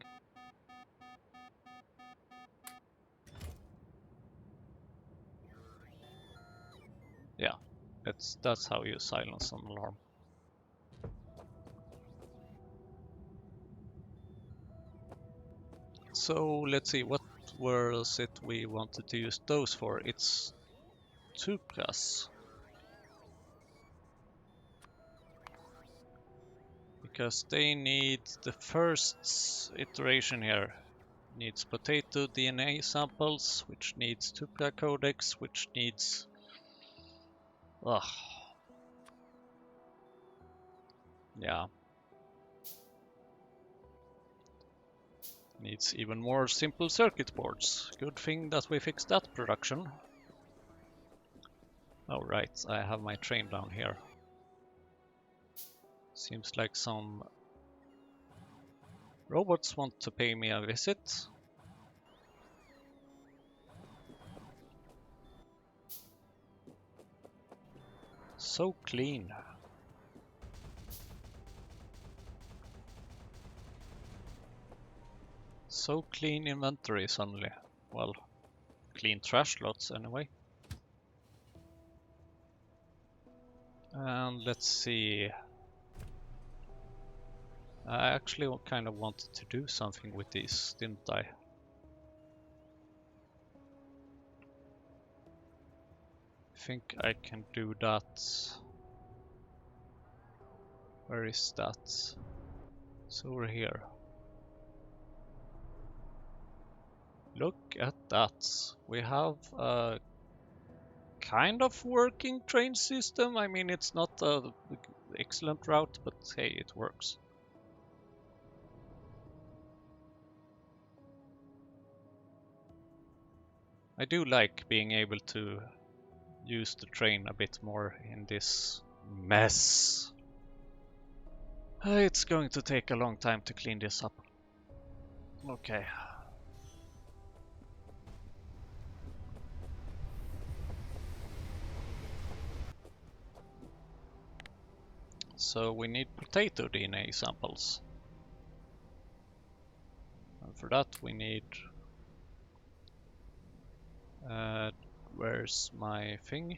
Yeah, that's how you silence an alarm. So let's see, what was it we wanted to use those for? It's Tupras. Because they need the first iteration here. Needs potato DNA samples, which needs Tupra codex, which needs... Ugh. Yeah. Needs even more simple circuit boards. Good thing that we fixed that production. Oh right, I have my train down here. Seems like some robots want to pay me a visit. So clean. So clean inventory suddenly. Well, clean trash lots anyway. And let's see. I actually kind of wanted to do something with these, didn't I? I think I can do that. Where is that? It's over here. Look at that. We have a kind of working train system. I mean, it's not an excellent route, but hey, it works. I do like being able to use the train a bit more in this mess. It's going to take a long time to clean this up. Okay. So we need potato DNA samples. And for that we need... where's my thing?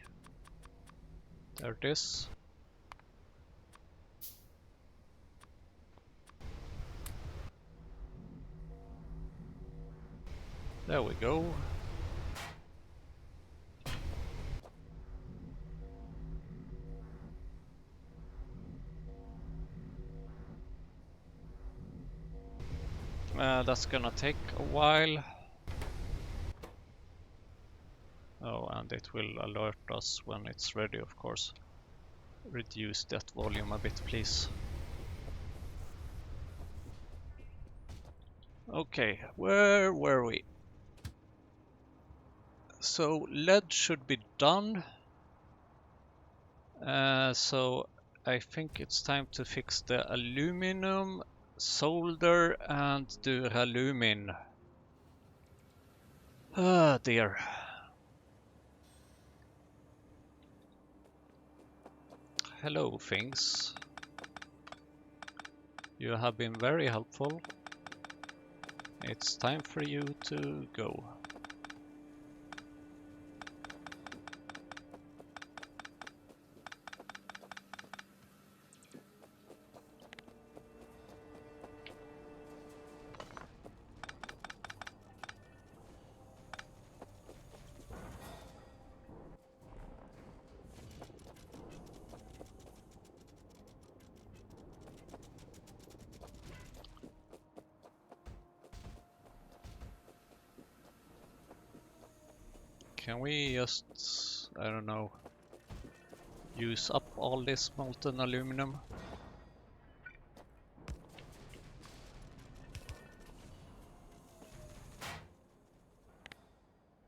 There it is. There we go. That's gonna take a while. Oh, and it will alert us when it's ready, of course. Reduce that volume a bit, please. Okay, where were we? So lead should be done. So I think it's time to fix the aluminum, solder, and do alumin. Ah, dear. Hello, things. You have been very helpful. It's time for you to go. Can we just, I don't know, use up all this molten aluminum?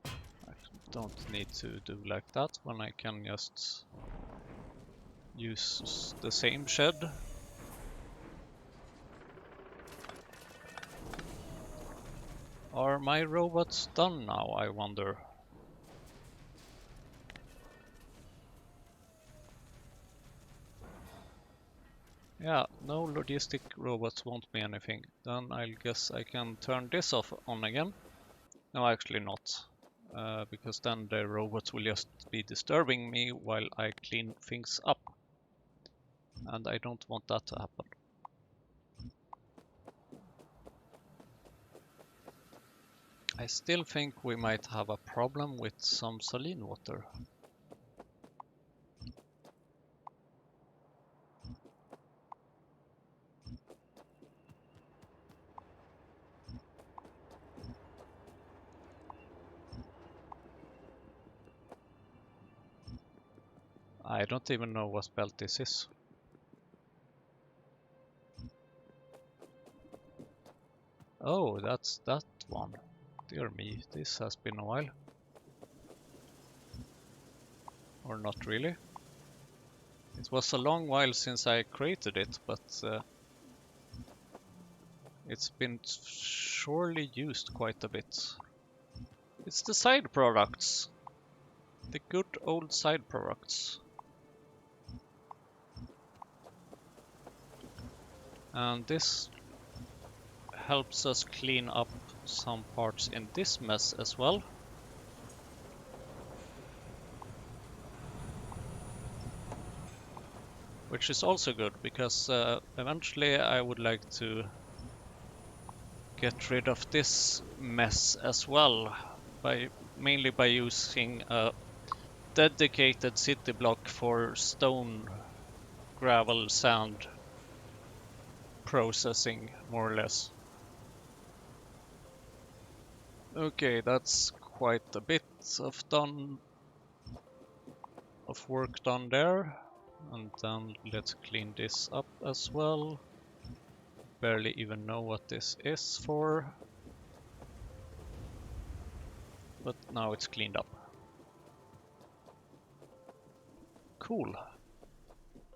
I don't need to do like that when I can just use the same shed. Are my robots done now, I wonder? Yeah, no logistic robots won't be anything. Then I guess I can turn this off on again. No, actually not. Because then the robots will just be disturbing me while I clean things up. And I don't want that to happen. I still think we might have a problem with some saline water. I don't even know what belt this is. Oh, that's that one. Dear me, this has been a while. Or not really. It was a long while since I created it, but it's been surely used quite a bit. It's the side products. The good old side products. And this helps us clean up some parts in this mess as well. Which is also good, because eventually I would like to get rid of this mess as well, mainly by using a dedicated city block for stone, gravel, sand processing, more or less. Okay, that's quite a bit of work done there. And then let's clean this up as well. Barely even know what this is for. But now it's cleaned up. Cool.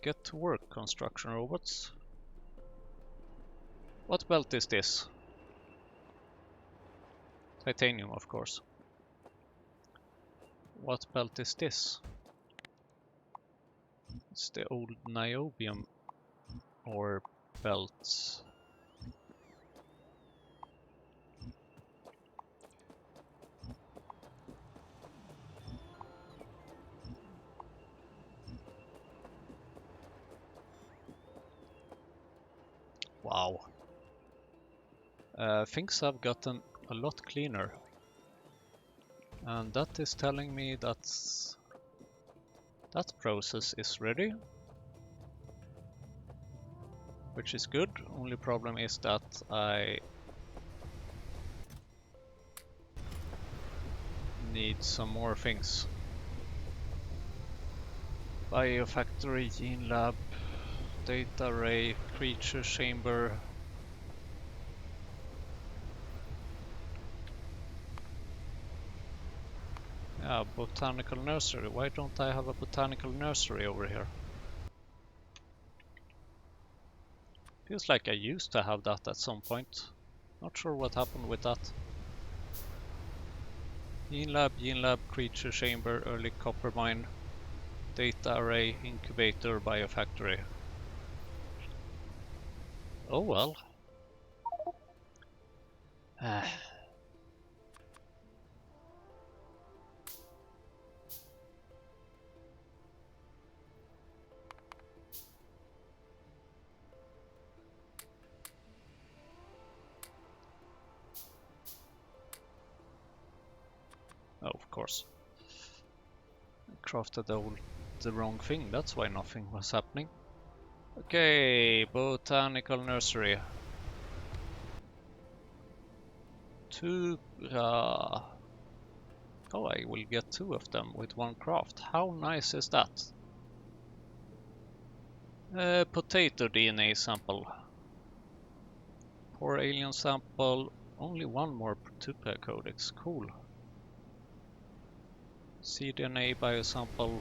Get to work, construction robots. What belt is this? Titanium, of course. What belt is this? It's the old niobium ore belt. Wow. Things have gotten a lot cleaner. And that is telling me that that process is ready. Which is good. Only problem is that I need some more things. Biofactory, gene lab, data array, creature chamber. Yeah, botanical nursery. Why don't I have a botanical nursery over here? Feels like I used to have that at some point. Not sure what happened with that. Gene lab, creature chamber, early copper mine, data array, incubator, biofactory. Oh well. Oh, of course. I crafted the wrong thing, that's why nothing was happening. Okay, botanical nursery. Two. Oh, I will get 2 of them with 1 craft. How nice is that? Potato DNA sample. Poor alien sample. Only 1 more 2-pair codex. Cool. cDNA biosample.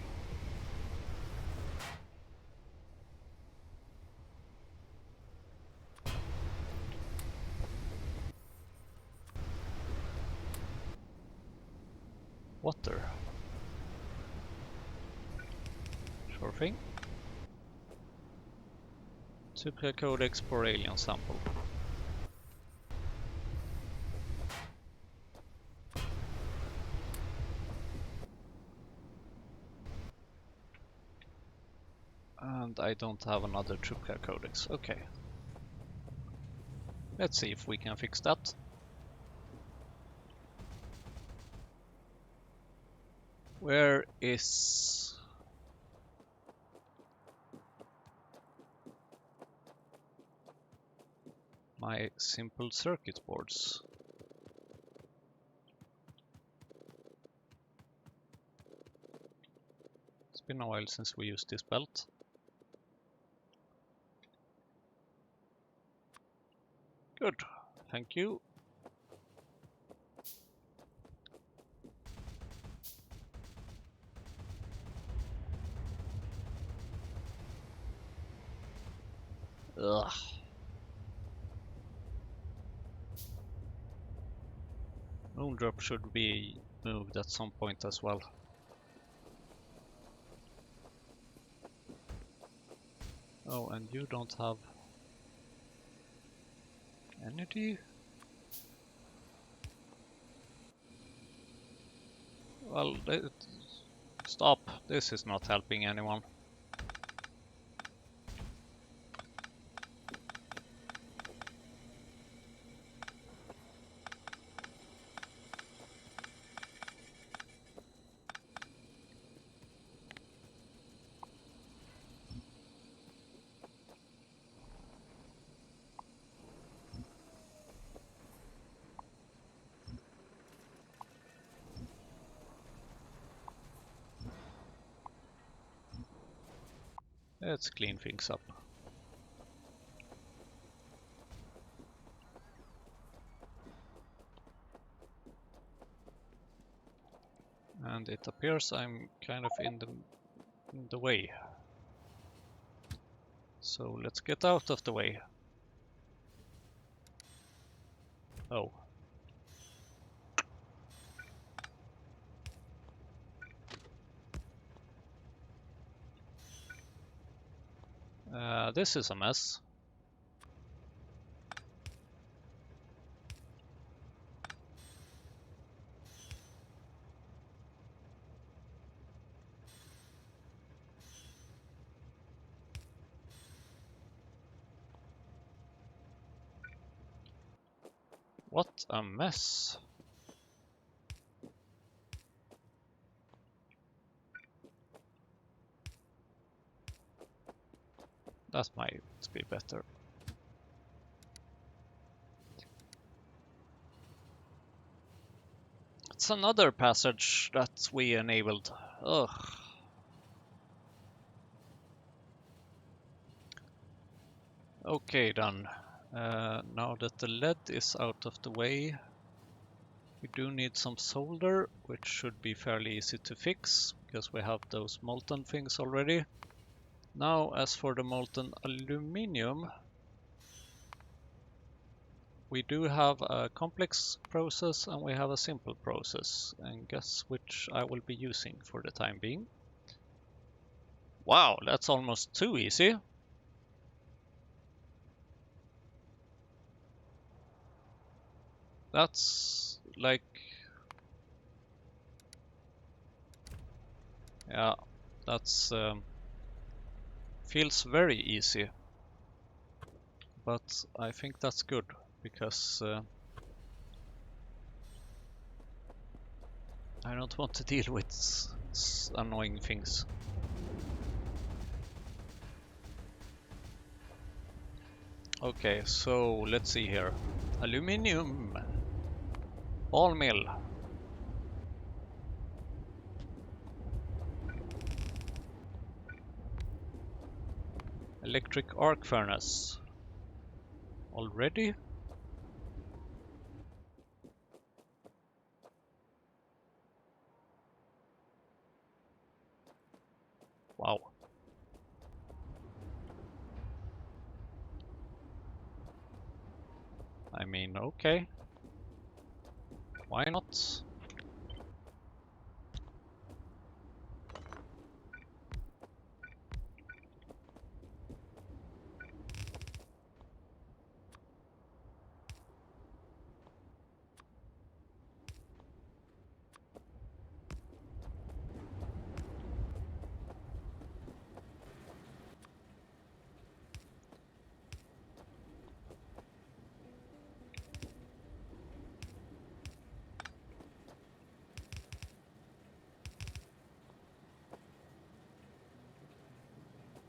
Water. Sure thing. 2-pair codex per alien sample. And I don't have another 2-pair codex. Okay. Let's see if we can fix that. Where is... my simple circuit boards? It's been a while since we used this belt. Good, thank you. Ugh. Moondrop should be moved at some point as well. Oh, and you don't have energy? Well, stop. This is not helping anyone. Let's clean things up. And it appears I'm kind of in the way. So let's get out of the way. Oh. This is a mess. What a mess. That might be better. That's another passage that we enabled. Ugh. Okay then. Now that the lead is out of the way, we do need some solder, which should be fairly easy to fix, because we have those molten things already. Now, as for the molten aluminium, we do have a complex process and we have a simple process, and guess which I will be using for the time being. Wow, that's almost too easy. That's like, yeah, that's feels very easy, but I think that's good because I don't want to deal with annoying things. Okay, so let's see here. Aluminium. Ball mill. Electric arc furnace. Already? Wow. I mean, okay. Why not?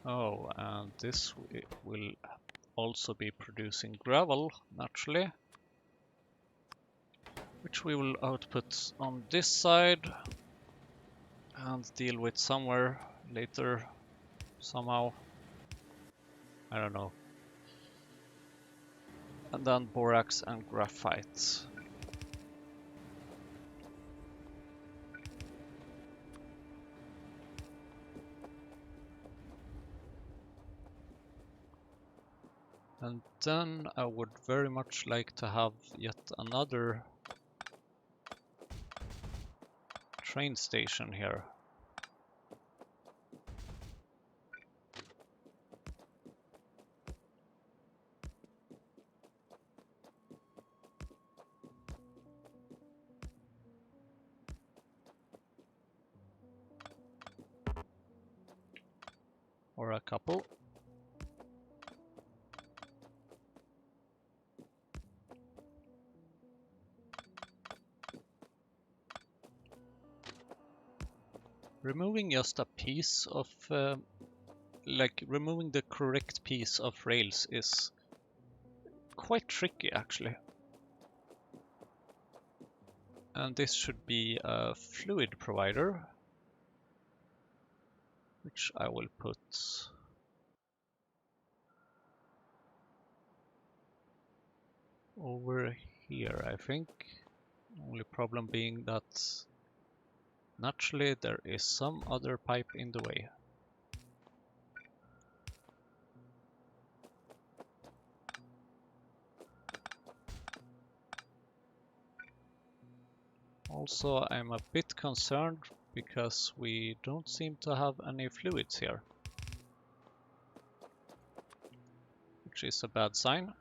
Oh, and this will also be producing gravel, naturally, which we will output on this side and deal with somewhere later, somehow. I don't know. And then borax and graphite. And then I would very much like to have yet another train station here. Or a couple. Removing just a piece of, like removing the correct piece of rails is quite tricky actually. And this should be a fluid provider, which I will put over here, I think. Only problem being that naturally there is some other pipe in the way. Also, I'm a bit concerned because we don't seem to have any fluids here, which is a bad sign.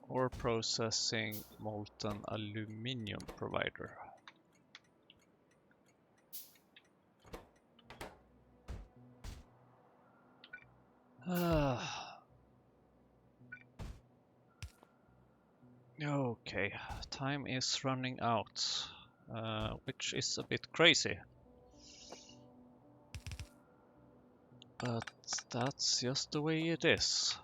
Or processing molten aluminium provider. Okay, time is running out, which is a bit crazy. But that's just the way it is.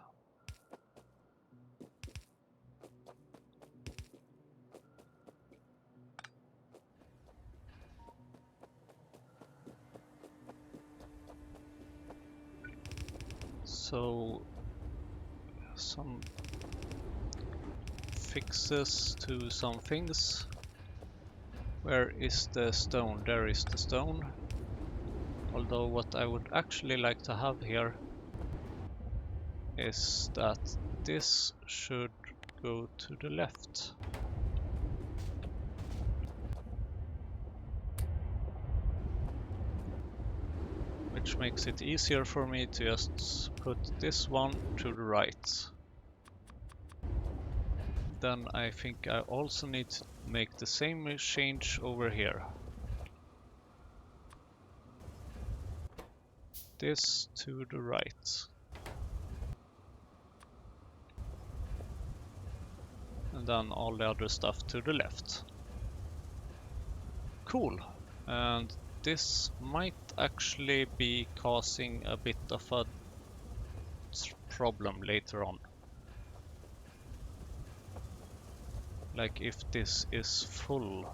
So, some fixes to some things. Where is the stone? There is the stone. Although what I would actually like to have here is that this should go to the left. Which makes it easier for me to just put this one to the right. Then I think I also need to make the same change over here. This to the right. And then all the other stuff to the left. Cool. And this might actually be causing a bit of a problem later on. Like if this is full.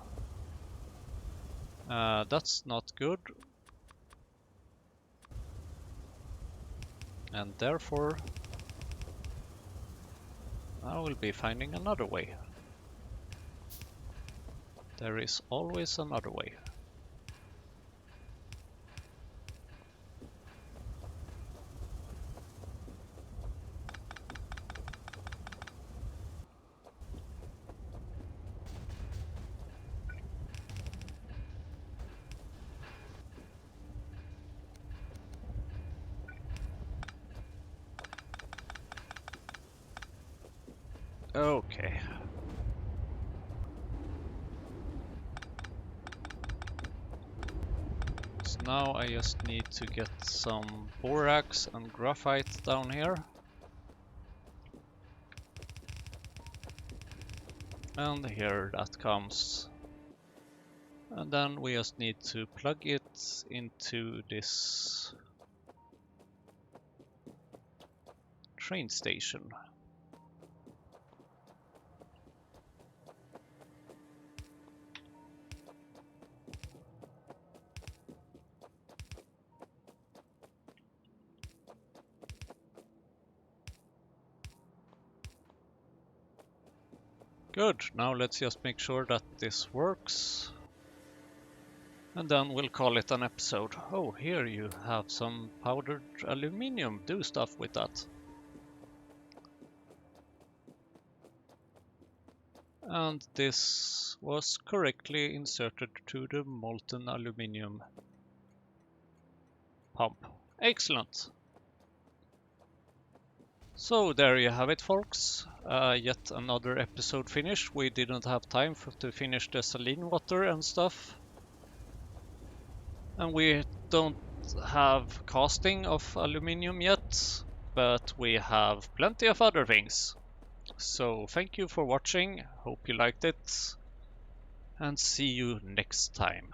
That's not good. And therefore I will be finding another way. There is always another way. Okay. So now I just need to get some borax and graphite down here. And here that comes. And then we just need to plug it into this train station. Good, now let's just make sure that this works. And then we'll call it an episode. Oh, here you have some powdered aluminium. Do stuff with that. And this was correctly inserted to the molten aluminium pump. Excellent! So there you have it, folks. Yet another episode finished. We didn't have time to finish the saline water and stuff. And we don't have casting of aluminium yet, but we have plenty of other things. So thank you for watching, hope you liked it, and see you next time.